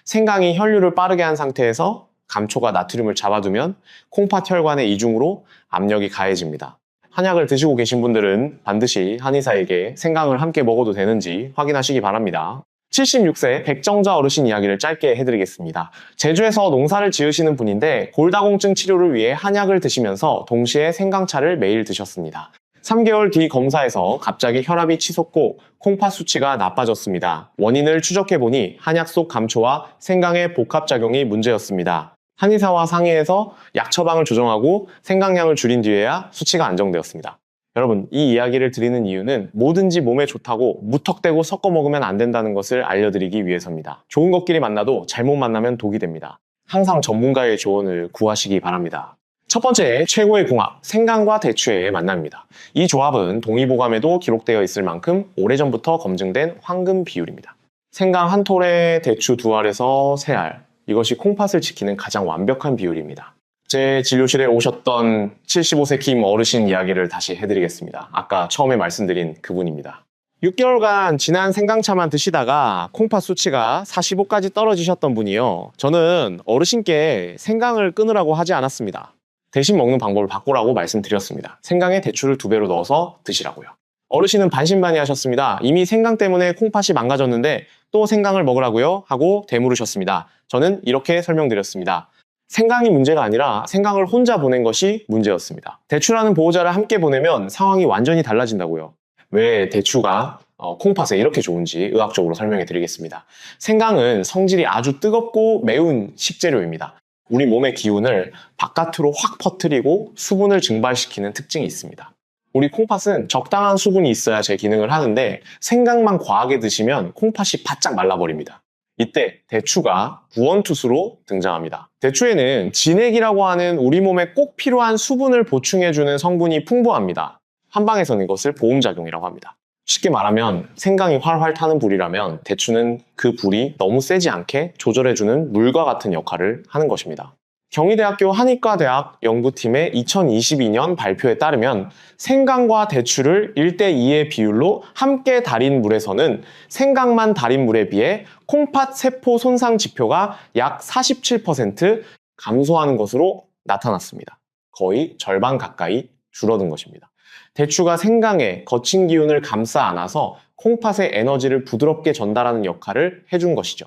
생강이 혈류를 빠르게 한 상태에서 감초가 나트륨을 잡아두면 콩팥 혈관의 이중으로 압력이 가해집니다. 한약을 드시고 계신 분들은 반드시 한의사에게 생강을 함께 먹어도 되는지 확인하시기 바랍니다. 76세 백정자 어르신 이야기를 짧게 해드리겠습니다. 제주에서 농사를 지으시는 분인데 골다공증 치료를 위해 한약을 드시면서 동시에 생강차를 매일 드셨습니다. 3개월 뒤 검사에서 갑자기 혈압이 치솟고 콩팥 수치가 나빠졌습니다. 원인을 추적해보니 한약 속 감초와 생강의 복합작용이 문제였습니다. 한의사와 상의해서 약 처방을 조정하고 생강량을 줄인 뒤에야 수치가 안정되었습니다. 여러분, 이 이야기를 드리는 이유는 뭐든지 몸에 좋다고 무턱대고 섞어 먹으면 안 된다는 것을 알려드리기 위해서입니다. 좋은 것끼리 만나도 잘못 만나면 독이 됩니다. 항상 전문가의 조언을 구하시기 바랍니다. 첫 번째, 최고의 궁합, 생강과 대추의 만남입니다. 이 조합은 동의보감에도 기록되어 있을 만큼 오래전부터 검증된 황금 비율입니다. 생강 한 톨에 대추 2알에서 3알, 이것이 콩팥을 지키는 가장 완벽한 비율입니다. 제 진료실에 오셨던 75세 김 어르신 이야기를 다시 해드리겠습니다. 아까 처음에 말씀드린 그분입니다. 6개월간 진한 생강차만 드시다가 콩팥 수치가 45까지 떨어지셨던 분이요. 저는 어르신께 생강을 끊으라고 하지 않았습니다. 대신 먹는 방법을 바꾸라고 말씀드렸습니다. 생강에 대추를 2배로 넣어서 드시라고요. 어르신은 반신반의하셨습니다. 이미 생강 때문에 콩팥이 망가졌는데 또 생강을 먹으라고요? 하고 되물으셨습니다. 저는 이렇게 설명드렸습니다. 생강이 문제가 아니라 생강을 혼자 보낸 것이 문제였습니다. 대추라는 보호자를 함께 보내면 상황이 완전히 달라진다고요. 왜 대추가 콩팥에 이렇게 좋은지 의학적으로 설명해 드리겠습니다. 생강은 성질이 아주 뜨겁고 매운 식재료입니다. 우리 몸의 기운을 바깥으로 확 퍼뜨리고 수분을 증발시키는 특징이 있습니다. 우리 콩팥은 적당한 수분이 있어야 제 기능을 하는데 생강만 과하게 드시면 콩팥이 바짝 말라버립니다. 이때 대추가 구원투수로 등장합니다. 대추에는 진액이라고 하는 우리 몸에 꼭 필요한 수분을 보충해주는 성분이 풍부합니다. 한방에서는 이것을 보험작용이라고 합니다. 쉽게 말하면 생강이 활활 타는 불이라면 대추는 그 불이 너무 세지 않게 조절해주는 물과 같은 역할을 하는 것입니다. 경희대학교 한의과대학 연구팀의 2022년 발표에 따르면 생강과 대추를 1대2의 비율로 함께 달인 물에서는 생강만 달인 물에 비해 콩팥 세포 손상 지표가 약 47% 감소하는 것으로 나타났습니다. 거의 절반 가까이 줄어든 것입니다. 대추가 생강의 거친 기운을 감싸 안아서 콩팥의 에너지를 부드럽게 전달하는 역할을 해준 것이죠.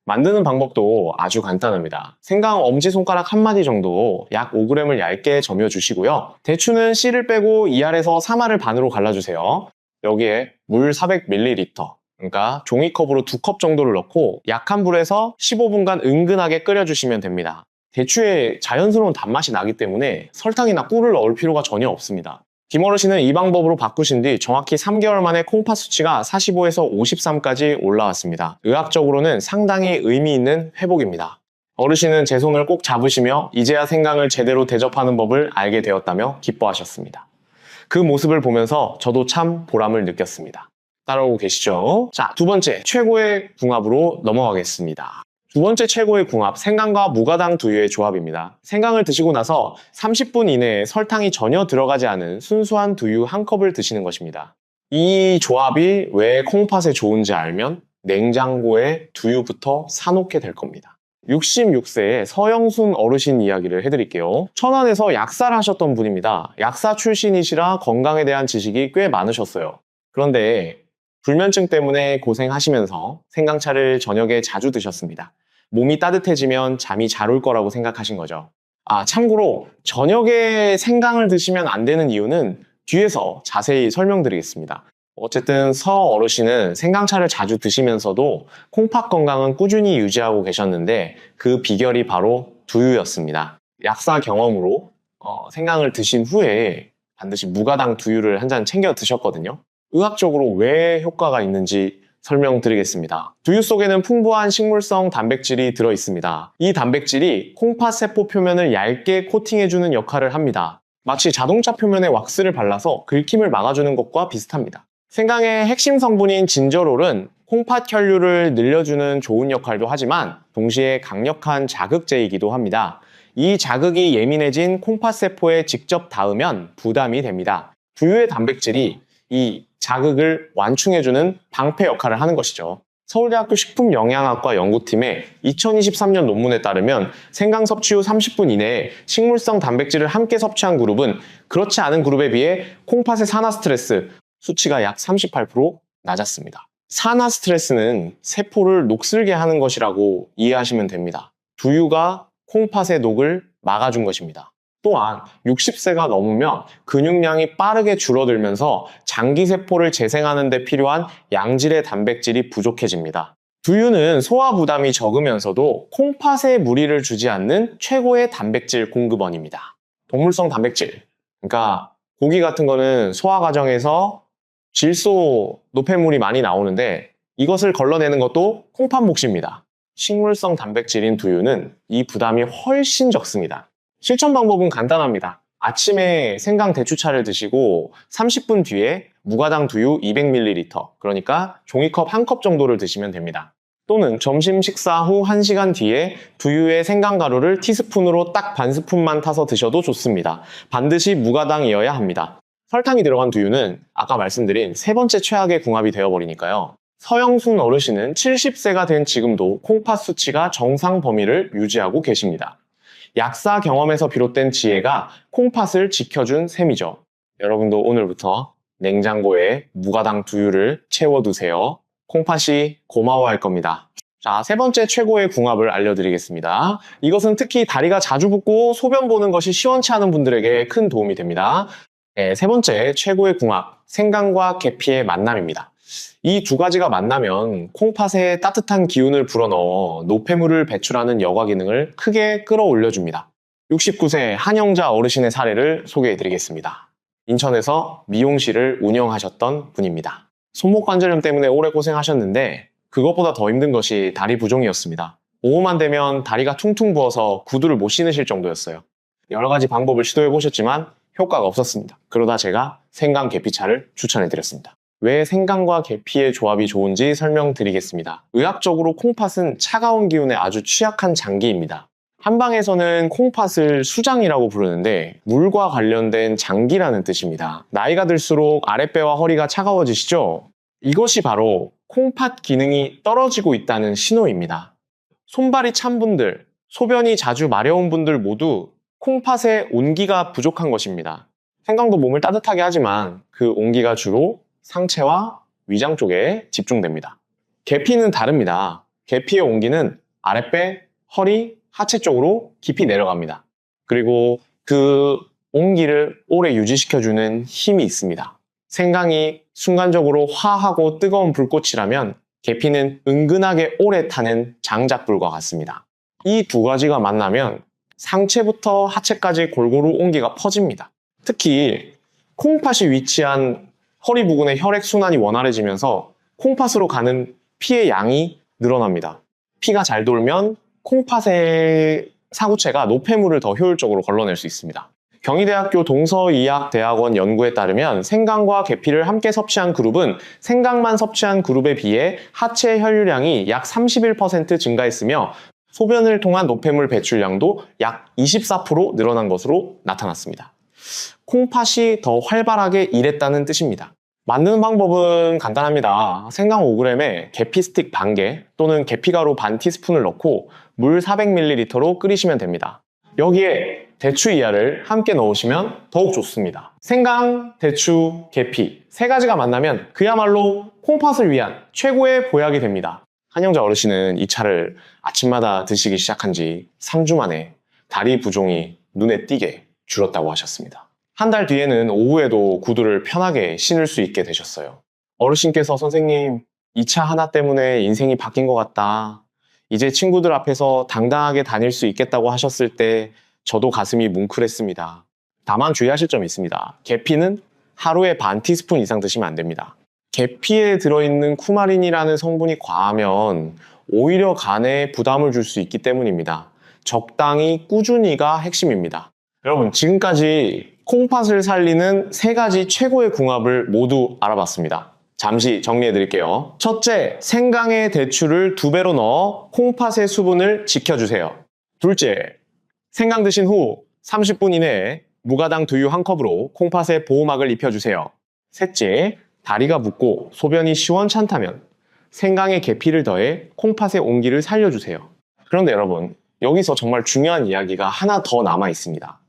만드는 방법도 아주 간단합니다. 생강 엄지손가락 1마디 정도 약 5g을 얇게 저며 주시고요. 대추는 씨를 빼고 2알에서 3알을 반으로 갈라주세요. 여기에 물 400ml, 그러니까 종이컵으로 2컵 정도를 넣고 약한 불에서 15분간 은근하게 끓여주시면 됩니다. 대추에 자연스러운 단맛이 나기 때문에 설탕이나 꿀을 넣을 필요가 전혀 없습니다. 김어르신은 이 방법으로 바꾸신 뒤 정확히 3개월 만에 콩팥 수치가 45에서 53까지 올라왔습니다. 의학적으로는 상당히 의미 있는 회복입니다. 어르신은 제 손을 꼭 잡으시며 이제야 생강을 제대로 대접하는 법을 알게 되었다며 기뻐하셨습니다. 그 모습을 보면서 저도 참 보람을 느꼈습니다. 따라오고 계시죠? 자, 두 번째, 최고의 궁합으로 넘어가겠습니다. 두 번째 최고의 궁합, 생강과 무가당 두유의 조합입니다. 생강을 드시고 나서 30분 이내에 설탕이 전혀 들어가지 않은 순수한 두유 한 컵을 드시는 것입니다. 이 조합이 왜 콩팥에 좋은지 알면 냉장고에 두유부터 사놓게 될 겁니다. 66세의 서영순 어르신 이야기를 해드릴게요. 천안에서 약사를 하셨던 분입니다. 약사 출신이시라 건강에 대한 지식이 꽤 많으셨어요. 그런데 불면증 때문에 고생하시면서 생강차를 저녁에 자주 드셨습니다. 몸이 따뜻해지면 잠이 잘 올 거라고 생각하신 거죠. 참고로 저녁에 생강을 드시면 안 되는 이유는 뒤에서 자세히 설명드리겠습니다. 어쨌든 서 어르신은 생강차를 자주 드시면서도 콩팥 건강은 꾸준히 유지하고 계셨는데 그 비결이 바로 두유였습니다. 약사 경험으로 생강을 드신 후에 반드시 무가당 두유를 한 잔 챙겨 드셨거든요. 의학적으로 왜 효과가 있는지 설명드리겠습니다. 두유 속에는 풍부한 식물성 단백질이 들어있습니다. 이 단백질이 콩팥 세포 표면을 얇게 코팅해주는 역할을 합니다. 마치 자동차 표면에 왁스를 발라서 긁힘을 막아주는 것과 비슷합니다. 생강의 핵심 성분인 진저롤은 콩팥 혈류를 늘려주는 좋은 역할도 하지만 동시에 강력한 자극제이기도 합니다. 이 자극이 예민해진 콩팥 세포에 직접 닿으면 부담이 됩니다. 두유의 단백질이 이 자극을 완충해주는 방패 역할을 하는 것이죠. 서울대학교 식품영양학과 연구팀의 2023년 논문에 따르면 생강 섭취 후 30분 이내에 식물성 단백질을 함께 섭취한 그룹은 그렇지 않은 그룹에 비해 콩팥의 산화 스트레스 수치가 약 38% 낮았습니다. 산화 스트레스는 세포를 녹슬게 하는 것이라고 이해하시면 됩니다. 두유가 콩팥의 녹을 막아준 것입니다. 또한 60세가 넘으면 근육량이 빠르게 줄어들면서 장기세포를 재생하는 데 필요한 양질의 단백질이 부족해집니다. 두유는 소화 부담이 적으면서도 콩팥에 무리를 주지 않는 최고의 단백질 공급원입니다. 동물성 단백질, 그러니까 고기 같은 거는 소화 과정에서 질소, 노폐물이 많이 나오는데 이것을 걸러내는 것도 콩팥 몫입니다. 식물성 단백질인 두유는 이 부담이 훨씬 적습니다. 실천 방법은 간단합니다. 아침에 생강 대추차를 드시고 30분 뒤에 무가당 두유 200ml, 그러니까 종이컵 1컵 정도를 드시면 됩니다. 또는 점심 식사 후 1시간 뒤에 두유에 생강가루를 티스푼으로 딱 반 스푼만 타서 드셔도 좋습니다. 반드시 무가당이어야 합니다. 설탕이 들어간 두유는 아까 말씀드린 세 번째 최악의 궁합이 되어버리니까요. 서영순 어르신은 70세가 된 지금도 콩팥 수치가 정상 범위를 유지하고 계십니다. 약사 경험에서 비롯된 지혜가 콩팥을 지켜준 셈이죠. 여러분도 오늘부터 냉장고에 무가당 두유를 채워두세요. 콩팥이 고마워할 겁니다. 자, 세 번째 최고의 궁합을 알려드리겠습니다. 이것은 특히 다리가 자주 붓고 소변 보는 것이 시원치 않은 분들에게 큰 도움이 됩니다. 세 번째 최고의 궁합, 생강과 계피의 만남입니다. 이 두 가지가 만나면 콩팥에 따뜻한 기운을 불어넣어 노폐물을 배출하는 여과 기능을 크게 끌어올려줍니다. 69세 한영자 어르신의 사례를 소개해드리겠습니다. 인천에서 미용실을 운영하셨던 분입니다. 손목 관절염 때문에 오래 고생하셨는데 그것보다 더 힘든 것이 다리 부종이었습니다. 오후만 되면 다리가 퉁퉁 부어서 구두를 못 신으실 정도였어요. 여러 가지 방법을 시도해보셨지만 효과가 없었습니다. 그러다 제가 생강 계피차를 추천해드렸습니다. 왜 생강과 계피의 조합이 좋은지 설명드리겠습니다. 의학적으로 콩팥은 차가운 기운에 아주 취약한 장기입니다. 한방에서는 콩팥을 수장이라고 부르는데 물과 관련된 장기라는 뜻입니다. 나이가 들수록 아랫배와 허리가 차가워지시죠? 이것이 바로 콩팥 기능이 떨어지고 있다는 신호입니다. 손발이 찬 분들, 소변이 자주 마려운 분들 모두 콩팥에 온기가 부족한 것입니다. 생강도 몸을 따뜻하게 하지만 그 온기가 주로 상체와 위장 쪽에 집중됩니다. 계피는 다릅니다. 계피의 온기는 아랫배, 허리, 하체 쪽으로 깊이 내려갑니다. 그리고 그 온기를 오래 유지시켜주는 힘이 있습니다. 생강이 순간적으로 화하고 뜨거운 불꽃이라면 계피는 은근하게 오래 타는 장작불과 같습니다. 이 두 가지가 만나면 상체부터 하체까지 골고루 온기가 퍼집니다. 특히 콩팥이 위치한 허리 부근의 혈액순환이 원활해지면서 콩팥으로 가는 피의 양이 늘어납니다. 피가 잘 돌면 콩팥의 사구체가 노폐물을 더 효율적으로 걸러낼 수 있습니다. 경희대학교 동서의학대학원 연구에 따르면 생강과 계피를 함께 섭취한 그룹은 생강만 섭취한 그룹에 비해 하체 혈류량이 약 31% 증가했으며 소변을 통한 노폐물 배출량도 약 24% 늘어난 것으로 나타났습니다. 콩팥이 더 활발하게 일했다는 뜻입니다. 만드는 방법은 간단합니다. 생강 5g에 계피 스틱 반 개 또는 계피가루 반 티스푼을 넣고 물 400ml로 끓이시면 됩니다. 여기에 대추 이하를 함께 넣으시면 더욱 좋습니다. 생강, 대추, 계피 세 가지가 만나면 그야말로 콩팥을 위한 최고의 보약이 됩니다. 한영자 어르신은 이 차를 아침마다 드시기 시작한 지 3주 만에 다리 부종이 눈에 띄게 줄었다고 하셨습니다. 한 달 뒤에는 오후에도 구두를 편하게 신을 수 있게 되셨어요. 어르신께서 선생님, 이 차 하나 때문에 인생이 바뀐 것 같다. 이제 친구들 앞에서 당당하게 다닐 수 있겠다고 하셨을 때 저도 가슴이 뭉클했습니다. 다만 주의하실 점이 있습니다. 계피는 하루에 반 티스푼 이상 드시면 안 됩니다. 계피에 들어있는 쿠마린이라는 성분이 과하면 오히려 간에 부담을 줄 수 있기 때문입니다. 적당히 꾸준히가 핵심입니다. 여러분, 지금까지 콩팥을 살리는 세 가지 최고의 궁합을 모두 알아봤습니다. 잠시 정리해 드릴게요. 첫째, 생강에 대추를 2배로 넣어 콩팥의 수분을 지켜주세요. 둘째, 생강 드신 후 30분 이내에 무가당 두유 1컵으로 콩팥에 보호막을 입혀주세요. 셋째, 다리가 붓고 소변이 시원찮다면 생강에 계피를 더해 콩팥의 온기를 살려주세요. 그런데 여러분, 여기서 정말 중요한 이야기가 하나 더 남아 있습니다.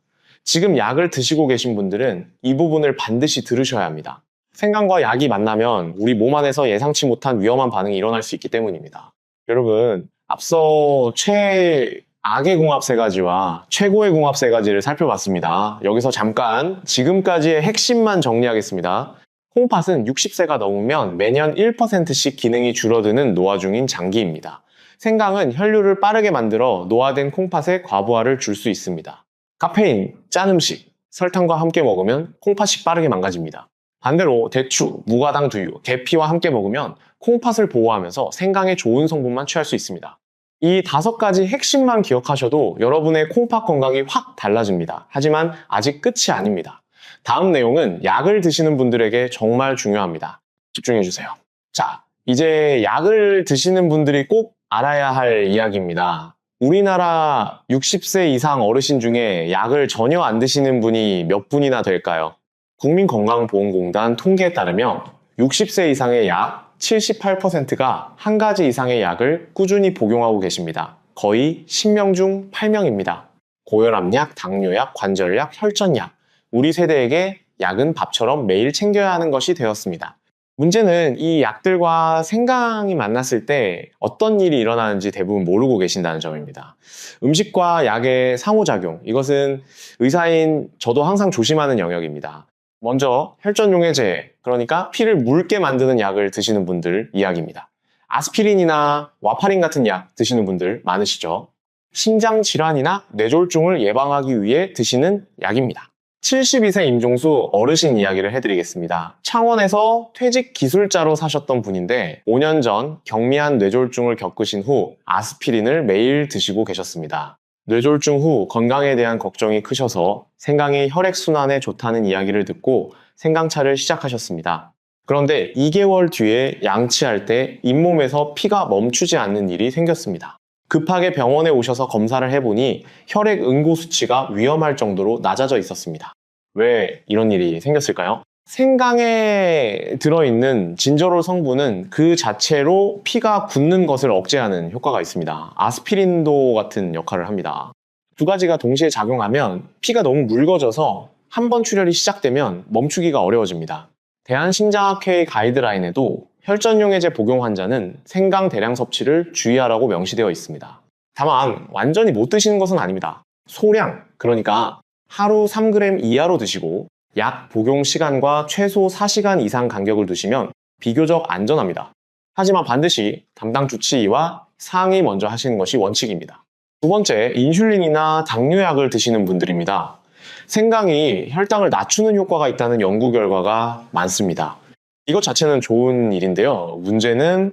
지금 약을 드시고 계신 분들은 이 부분을 반드시 들으셔야 합니다. 생강과 약이 만나면 우리 몸 안에서 예상치 못한 위험한 반응이 일어날 수 있기 때문입니다. 여러분, 앞서 최악의 궁합 세 가지와 최고의 궁합 세 가지를 살펴봤습니다. 여기서 잠깐 지금까지의 핵심만 정리하겠습니다. 콩팥은 60세가 넘으면 매년 1%씩 기능이 줄어드는 노화 중인 장기입니다. 생강은 혈류를 빠르게 만들어 노화된 콩팥에 과부하를 줄 수 있습니다. 카페인, 짠 음식, 설탕과 함께 먹으면 콩팥이 빠르게 망가집니다. 반대로 대추, 무가당 두유, 계피와 함께 먹으면 콩팥을 보호하면서 생강의 좋은 성분만 취할 수 있습니다. 이 5가지 핵심만 기억하셔도 여러분의 콩팥 건강이 확 달라집니다. 하지만 아직 끝이 아닙니다. 다음 내용은 약을 드시는 분들에게 정말 중요합니다. 집중해주세요. 자, 이제 약을 드시는 분들이 꼭 알아야 할 이야기입니다. 우리나라 60세 이상 어르신 중에 약을 전혀 안 드시는 분이 몇 분이나 될까요? 국민건강보험공단 통계에 따르면 60세 이상의 약 78%가 한 가지 이상의 약을 꾸준히 복용하고 계십니다. 거의 10명 중 8명입니다. 고혈압약, 당뇨약, 관절약, 혈전약. 우리 세대에게 약은 밥처럼 매일 챙겨야 하는 것이 되었습니다. 문제는 이 약들과 생강이 만났을 때 어떤 일이 일어나는지 대부분 모르고 계신다는 점입니다. 음식과 약의 상호작용, 이것은 의사인 저도 항상 조심하는 영역입니다. 먼저 혈전용해제, 그러니까 피를 묽게 만드는 약을 드시는 분들 이야기입니다. 아스피린이나 와파린 같은 약 드시는 분들 많으시죠? 심장질환이나 뇌졸중을 예방하기 위해 드시는 약입니다. 72세 임종수 어르신 이야기를 해드리겠습니다. 창원에서 퇴직 기술자로 사셨던 분인데 5년 전 경미한 뇌졸중을 겪으신 후 아스피린을 매일 드시고 계셨습니다. 뇌졸중 후 건강에 대한 걱정이 크셔서 생강이 혈액순환에 좋다는 이야기를 듣고 생강차를 시작하셨습니다. 그런데 2개월 뒤에 양치할 때 잇몸에서 피가 멈추지 않는 일이 생겼습니다. 급하게 병원에 오셔서 검사를 해보니 혈액 응고 수치가 위험할 정도로 낮아져 있었습니다. 왜 이런 일이 생겼을까요? 생강에 들어있는 진저롤 성분은 그 자체로 피가 굳는 것을 억제하는 효과가 있습니다. 아스피린도 같은 역할을 합니다. 두 가지가 동시에 작용하면 피가 너무 묽어져서 한 번 출혈이 시작되면 멈추기가 어려워집니다. 대한심장학회 가이드라인에도 혈전용해제 복용 환자는 생강 대량 섭취를 주의하라고 명시되어 있습니다. 다만 완전히 못 드시는 것은 아닙니다. 소량, 그러니까 하루 3g 이하로 드시고 약 복용 시간과 최소 4시간 이상 간격을 두시면 비교적 안전합니다. 하지만 반드시 담당 주치의와 상의 먼저 하시는 것이 원칙입니다. 두 번째, 인슐린이나 당뇨약을 드시는 분들입니다. 생강이 혈당을 낮추는 효과가 있다는 연구 결과가 많습니다. 이것 자체는 좋은 일인데요. 문제는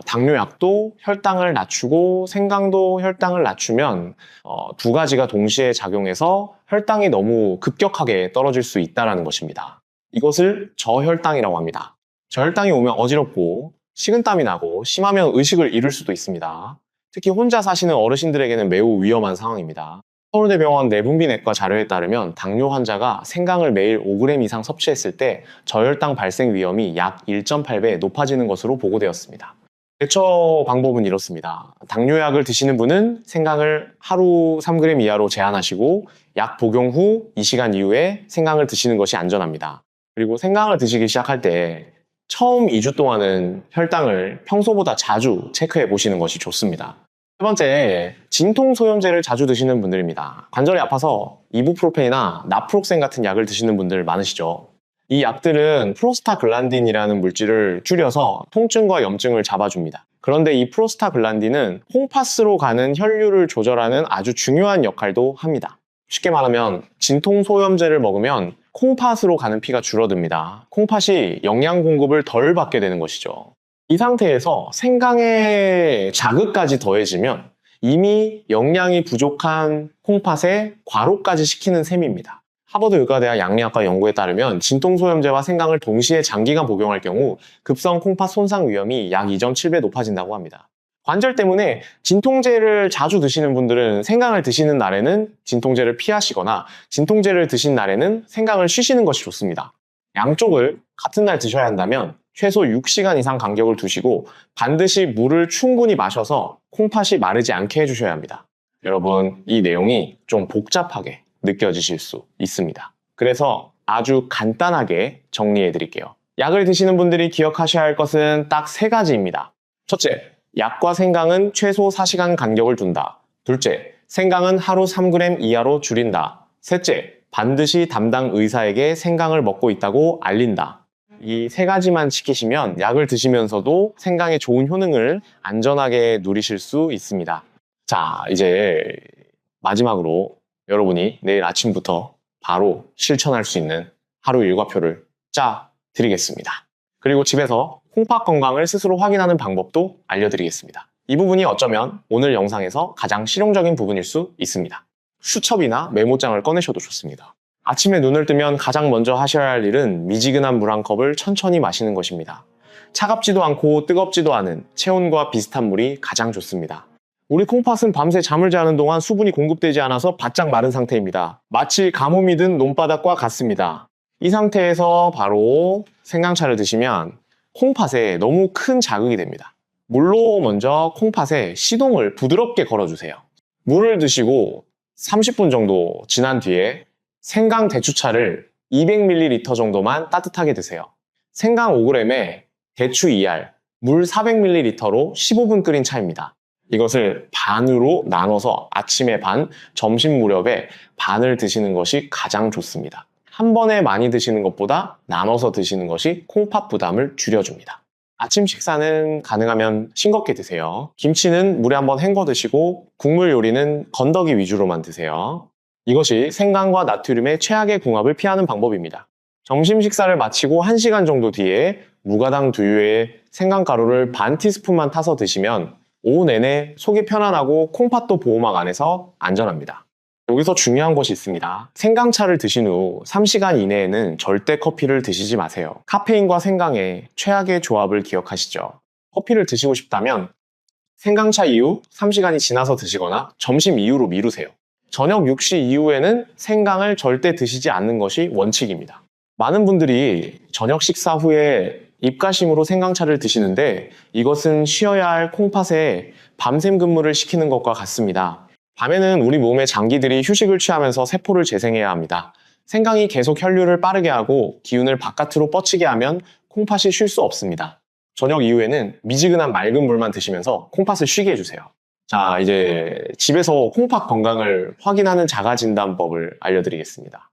당뇨약도 혈당을 낮추고 생강도 혈당을 낮추면 두 가지가 동시에 작용해서 혈당이 너무 급격하게 떨어질 수 있다는 것입니다. 이것을 저혈당이라고 합니다. 저혈당이 오면 어지럽고 식은땀이 나고 심하면 의식을 잃을 수도 있습니다. 특히 혼자 사시는 어르신들에게는 매우 위험한 상황입니다. 서울대병원 내분비내과 자료에 따르면 당뇨 환자가 생강을 매일 5g 이상 섭취했을 때 저혈당 발생 위험이 약 1.8배 높아지는 것으로 보고되었습니다. 대처 방법은 이렇습니다. 당뇨약을 드시는 분은 생강을 하루 3g 이하로 제한하시고 약 복용 후 2시간 이후에 생강을 드시는 것이 안전합니다. 그리고 생강을 드시기 시작할 때 처음 2주 동안은 혈당을 평소보다 자주 체크해 보시는 것이 좋습니다. 세 번째, 진통소염제를 자주 드시는 분들입니다. 관절이 아파서 이부프로펜이나 나프록센 같은 약을 드시는 분들 많으시죠. 이 약들은 프로스타글란딘이라는 물질을 줄여서 통증과 염증을 잡아줍니다. 그런데 이 프로스타글란딘은 콩팥으로 가는 혈류를 조절하는 아주 중요한 역할도 합니다. 쉽게 말하면 진통소염제를 먹으면 콩팥으로 가는 피가 줄어듭니다. 콩팥이 영양 공급을 덜 받게 되는 것이죠. 이 상태에서 생강의 자극까지 더해지면 이미 영양이 부족한 콩팥에 과로까지 시키는 셈입니다. 하버드 의과대학 양리학과 연구에 따르면 진통소염제와 생강을 동시에 장기간 복용할 경우 급성 콩팥 손상 위험이 약 2.7배 높아진다고 합니다. 관절 때문에 진통제를 자주 드시는 분들은 생강을 드시는 날에는 진통제를 피하시거나 진통제를 드신 날에는 생강을 쉬시는 것이 좋습니다. 양쪽을 같은 날 드셔야 한다면 최소 6시간 이상 간격을 두시고 반드시 물을 충분히 마셔서 콩팥이 마르지 않게 해주셔야 합니다. 여러분, 이 내용이 좀 복잡하게 느껴지실 수 있습니다. 그래서 아주 간단하게 정리해 드릴게요. 약을 드시는 분들이 기억하셔야 할 것은 딱 3가지입니다. 첫째, 약과 생강은 최소 4시간 간격을 둔다. 둘째, 생강은 하루 3g 이하로 줄인다. 셋째, 반드시 담당 의사에게 생강을 먹고 있다고 알린다. 이 3가지만 지키시면 약을 드시면서도 생강의 좋은 효능을 안전하게 누리실 수 있습니다. 자, 이제 마지막으로 여러분이 내일 아침부터 바로 실천할 수 있는 하루 일과표를 짜 드리겠습니다. 그리고 집에서 콩팥 건강을 스스로 확인하는 방법도 알려드리겠습니다. 이 부분이 어쩌면 오늘 영상에서 가장 실용적인 부분일 수 있습니다. 수첩이나 메모장을 꺼내셔도 좋습니다. 아침에 눈을 뜨면 가장 먼저 하셔야 할 일은 미지근한 물 한 컵을 천천히 마시는 것입니다. 차갑지도 않고 뜨겁지도 않은 체온과 비슷한 물이 가장 좋습니다. 우리 콩팥은 밤새 잠을 자는 동안 수분이 공급되지 않아서 바짝 마른 상태입니다. 마치 가뭄이 든 논바닥과 같습니다. 이 상태에서 바로 생강차를 드시면 콩팥에 너무 큰 자극이 됩니다. 물로 먼저 콩팥에 시동을 부드럽게 걸어주세요. 물을 드시고 30분 정도 지난 뒤에 생강 대추차를 200ml 정도만 따뜻하게 드세요. 생강 5g에 대추 2알, 물 400ml로 15분 끓인 차입니다. 이것을 반으로 나눠서 아침에 반, 점심 무렵에 반을 드시는 것이 가장 좋습니다. 한 번에 많이 드시는 것보다 나눠서 드시는 것이 콩팥 부담을 줄여줍니다. 아침 식사는 가능하면 싱겁게 드세요. 김치는 물에 한번 헹궈 드시고 국물 요리는 건더기 위주로만 드세요. 이것이 생강과 나트륨의 최악의 궁합을 피하는 방법입니다. 점심 식사를 마치고 1시간 정도 뒤에 무가당 두유에 생강가루를 반 티스푼만 타서 드시면 오후 내내 속이 편안하고 콩팥도 보호막 안에서 안전합니다. 여기서 중요한 것이 있습니다. 생강차를 드신 후 3시간 이내에는 절대 커피를 드시지 마세요. 카페인과 생강의 최악의 조합을 기억하시죠? 커피를 드시고 싶다면 생강차 이후 3시간이 지나서 드시거나 점심 이후로 미루세요. 저녁 6시 이후에는 생강을 절대 드시지 않는 것이 원칙입니다. 많은 분들이 저녁 식사 후에 입가심으로 생강차를 드시는데 이것은 쉬어야 할 콩팥에 밤샘 근무를 시키는 것과 같습니다. 밤에는 우리 몸의 장기들이 휴식을 취하면서 세포를 재생해야 합니다. 생강이 계속 혈류를 빠르게 하고 기운을 바깥으로 뻗치게 하면 콩팥이 쉴 수 없습니다. 저녁 이후에는 미지근한 맑은 물만 드시면서 콩팥을 쉬게 해주세요. 자, 이제 집에서 콩팥 건강을 확인하는 자가진단법을 알려드리겠습니다.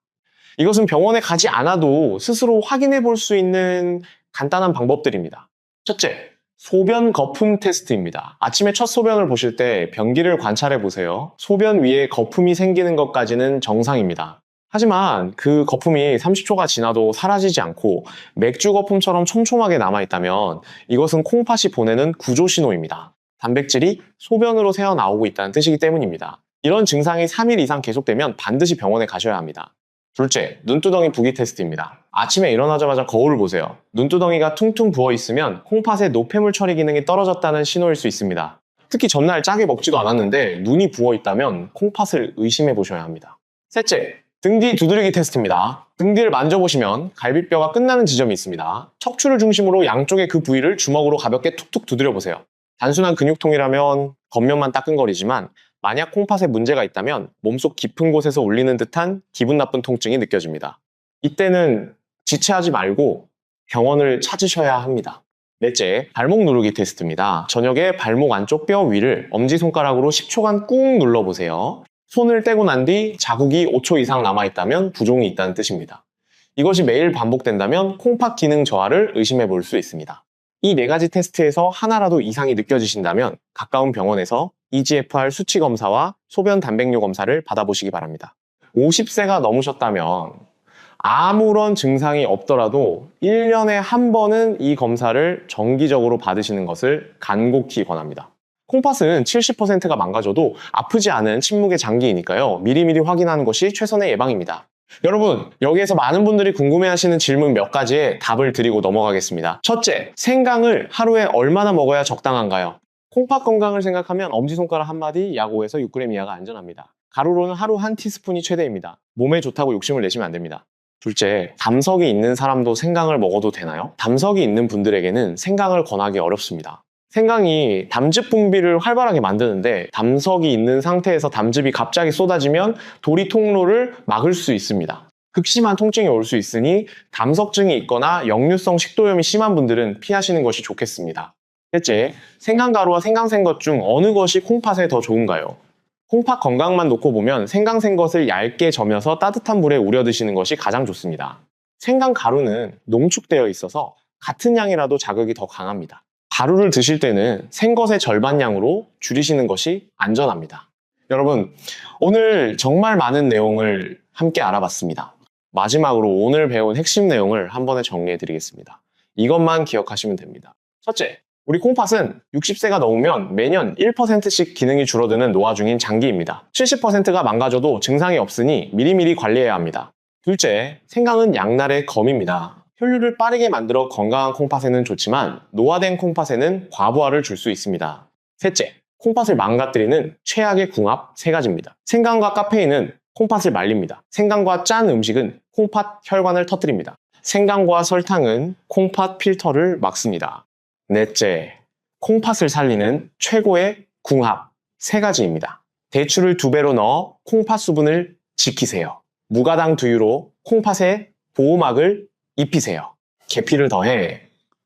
이것은 병원에 가지 않아도 스스로 확인해 볼 수 있는 간단한 방법들입니다. 첫째, 소변 거품 테스트입니다. 아침에 첫 소변을 보실 때 변기를 관찰해 보세요. 소변 위에 거품이 생기는 것까지는 정상입니다. 하지만 그 거품이 30초가 지나도 사라지지 않고 맥주 거품처럼 촘촘하게 남아있다면 이것은 콩팥이 보내는 구조 신호입니다. 단백질이 소변으로 새어나오고 있다는 뜻이기 때문입니다. 이런 증상이 3일 이상 계속되면 반드시 병원에 가셔야 합니다. 둘째, 눈두덩이 부기 테스트입니다. 아침에 일어나자마자 거울을 보세요. 눈두덩이가 퉁퉁 부어 있으면 콩팥의 노폐물 처리 기능이 떨어졌다는 신호일 수 있습니다. 특히 전날 짜게 먹지도 않았는데 눈이 부어 있다면 콩팥을 의심해 보셔야 합니다. 셋째, 등 뒤 두드리기 테스트입니다. 등 뒤를 만져보시면 갈비뼈가 끝나는 지점이 있습니다. 척추를 중심으로 양쪽의 그 부위를 주먹으로 가볍게 툭툭 두드려 보세요. 단순한 근육통이라면 겉면만 따끔거리지만 만약 콩팥에 문제가 있다면 몸속 깊은 곳에서 울리는 듯한 기분 나쁜 통증이 느껴집니다. 이때는 지체하지 말고 병원을 찾으셔야 합니다. 넷째, 발목 누르기 테스트입니다. 저녁에 발목 안쪽 뼈 위를 엄지손가락으로 10초간 꾹 눌러보세요. 손을 떼고 난 뒤 자국이 5초 이상 남아있다면 부종이 있다는 뜻입니다. 이것이 매일 반복된다면 콩팥 기능 저하를 의심해 볼 수 있습니다. 이 4가지 테스트에서 하나라도 이상이 느껴지신다면 가까운 병원에서 EGFR 수치 검사와 소변 단백뇨 검사를 받아보시기 바랍니다. 50세가 넘으셨다면 아무런 증상이 없더라도 1년에 한 번은 이 검사를 정기적으로 받으시는 것을 간곡히 권합니다. 콩팥은 70%가 망가져도 아프지 않은 침묵의 장기이니까요. 미리미리 확인하는 것이 최선의 예방입니다. 여러분, 여기에서 많은 분들이 궁금해하시는 질문 몇 가지에 답을 드리고 넘어가겠습니다. 첫째, 생강을 하루에 얼마나 먹어야 적당한가요? 콩팥 건강을 생각하면 엄지손가락 한 마디 약 5에서 6g 이하가 안전합니다. 가루로는 하루 1티스푼이 최대입니다. 몸에 좋다고 욕심을 내시면 안 됩니다. 둘째, 담석이 있는 사람도 생강을 먹어도 되나요? 담석이 있는 분들에게는 생강을 권하기 어렵습니다. 생강이 담즙 분비를 활발하게 만드는데 담석이 있는 상태에서 담즙이 갑자기 쏟아지면 도리 통로를 막을 수 있습니다. 극심한 통증이 올 수 있으니 담석증이 있거나 역류성 식도염이 심한 분들은 피하시는 것이 좋겠습니다. 셋째, 생강가루와 생강생것 중 어느 것이 콩팥에 더 좋은가요? 콩팥 건강만 놓고 보면 생강생것을 얇게 저며서 따뜻한 물에 우려 드시는 것이 가장 좋습니다. 생강가루는 농축되어 있어서 같은 양이라도 자극이 더 강합니다. 가루를 드실 때는 생것의 절반 양으로 줄이시는 것이 안전합니다. 여러분, 오늘 정말 많은 내용을 함께 알아봤습니다. 마지막으로 오늘 배운 핵심 내용을 한 번에 정리해 드리겠습니다. 이것만 기억하시면 됩니다. 첫째, 우리 콩팥은 60세가 넘으면 매년 1%씩 기능이 줄어드는 노화 중인 장기입니다. 70%가 망가져도 증상이 없으니 미리미리 관리해야 합니다. 둘째, 생강은 양날의 검입니다. 혈류를 빠르게 만들어 건강한 콩팥에는 좋지만 노화된 콩팥에는 과부하를 줄 수 있습니다. 셋째, 콩팥을 망가뜨리는 최악의 궁합 3가지입니다. 생강과 카페인은 콩팥을 말립니다. 생강과 짠 음식은 콩팥 혈관을 터뜨립니다. 생강과 설탕은 콩팥 필터를 막습니다. 넷째, 콩팥을 살리는 최고의 궁합 3가지입니다. 대추를 2배로 넣어 콩팥 수분을 지키세요. 무가당 두유로 콩팥에 보호막을 입히세요. 계피를 더해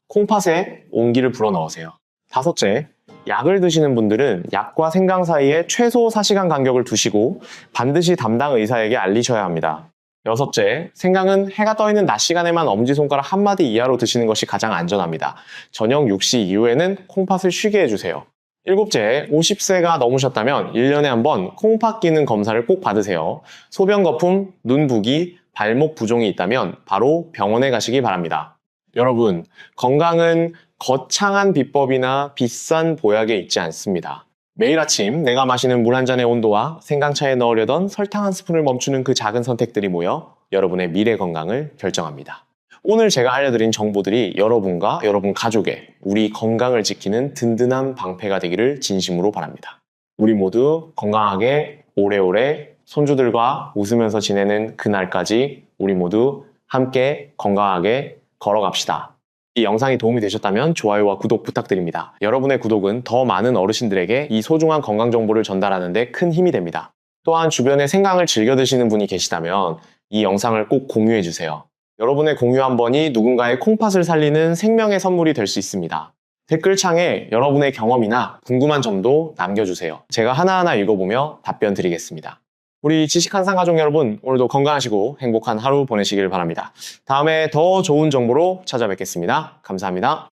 콩팥에 온기를 불어넣으세요. 다섯째, 약을 드시는 분들은 약과 생강 사이에 최소 4시간 간격을 두시고 반드시 담당 의사에게 알리셔야 합니다. 여섯째, 생강은 해가 떠있는 낮 시간에만 엄지손가락 한 마디 이하로 드시는 것이 가장 안전합니다. 저녁 6시 이후에는 콩팥을 쉬게 해주세요. 일곱째, 50세가 넘으셨다면 1년에 한 번 콩팥 기능 검사를 꼭 받으세요. 소변 거품, 눈 부기, 발목 부종이 있다면 바로 병원에 가시기 바랍니다. 여러분, 건강은 거창한 비법이나 비싼 보약에 있지 않습니다. 매일 아침 내가 마시는 물 한 잔의 온도와 생강차에 넣으려던 설탕 한 스푼을 멈추는 그 작은 선택들이 모여 여러분의 미래 건강을 결정합니다. 오늘 제가 알려드린 정보들이 여러분과 여러분 가족의 우리 건강을 지키는 든든한 방패가 되기를 진심으로 바랍니다. 우리 모두 건강하게 오래오래 손주들과 웃으면서 지내는 그날까지 우리 모두 함께 건강하게 걸어갑시다. 이 영상이 도움이 되셨다면 좋아요와 구독 부탁드립니다. 여러분의 구독은 더 많은 어르신들에게 이 소중한 건강 정보를 전달하는 데 큰 힘이 됩니다. 또한 주변에 생강을 즐겨 드시는 분이 계시다면 이 영상을 꼭 공유해 주세요. 여러분의 공유 한 번이 누군가의 콩팥을 살리는 생명의 선물이 될 수 있습니다. 댓글창에 여러분의 경험이나 궁금한 점도 남겨주세요. 제가 하나하나 읽어보며 답변 드리겠습니다. 우리 지식한상 가족 여러분, 오늘도 건강하시고 행복한 하루 보내시길 바랍니다. 다음에 더 좋은 정보로 찾아뵙겠습니다. 감사합니다.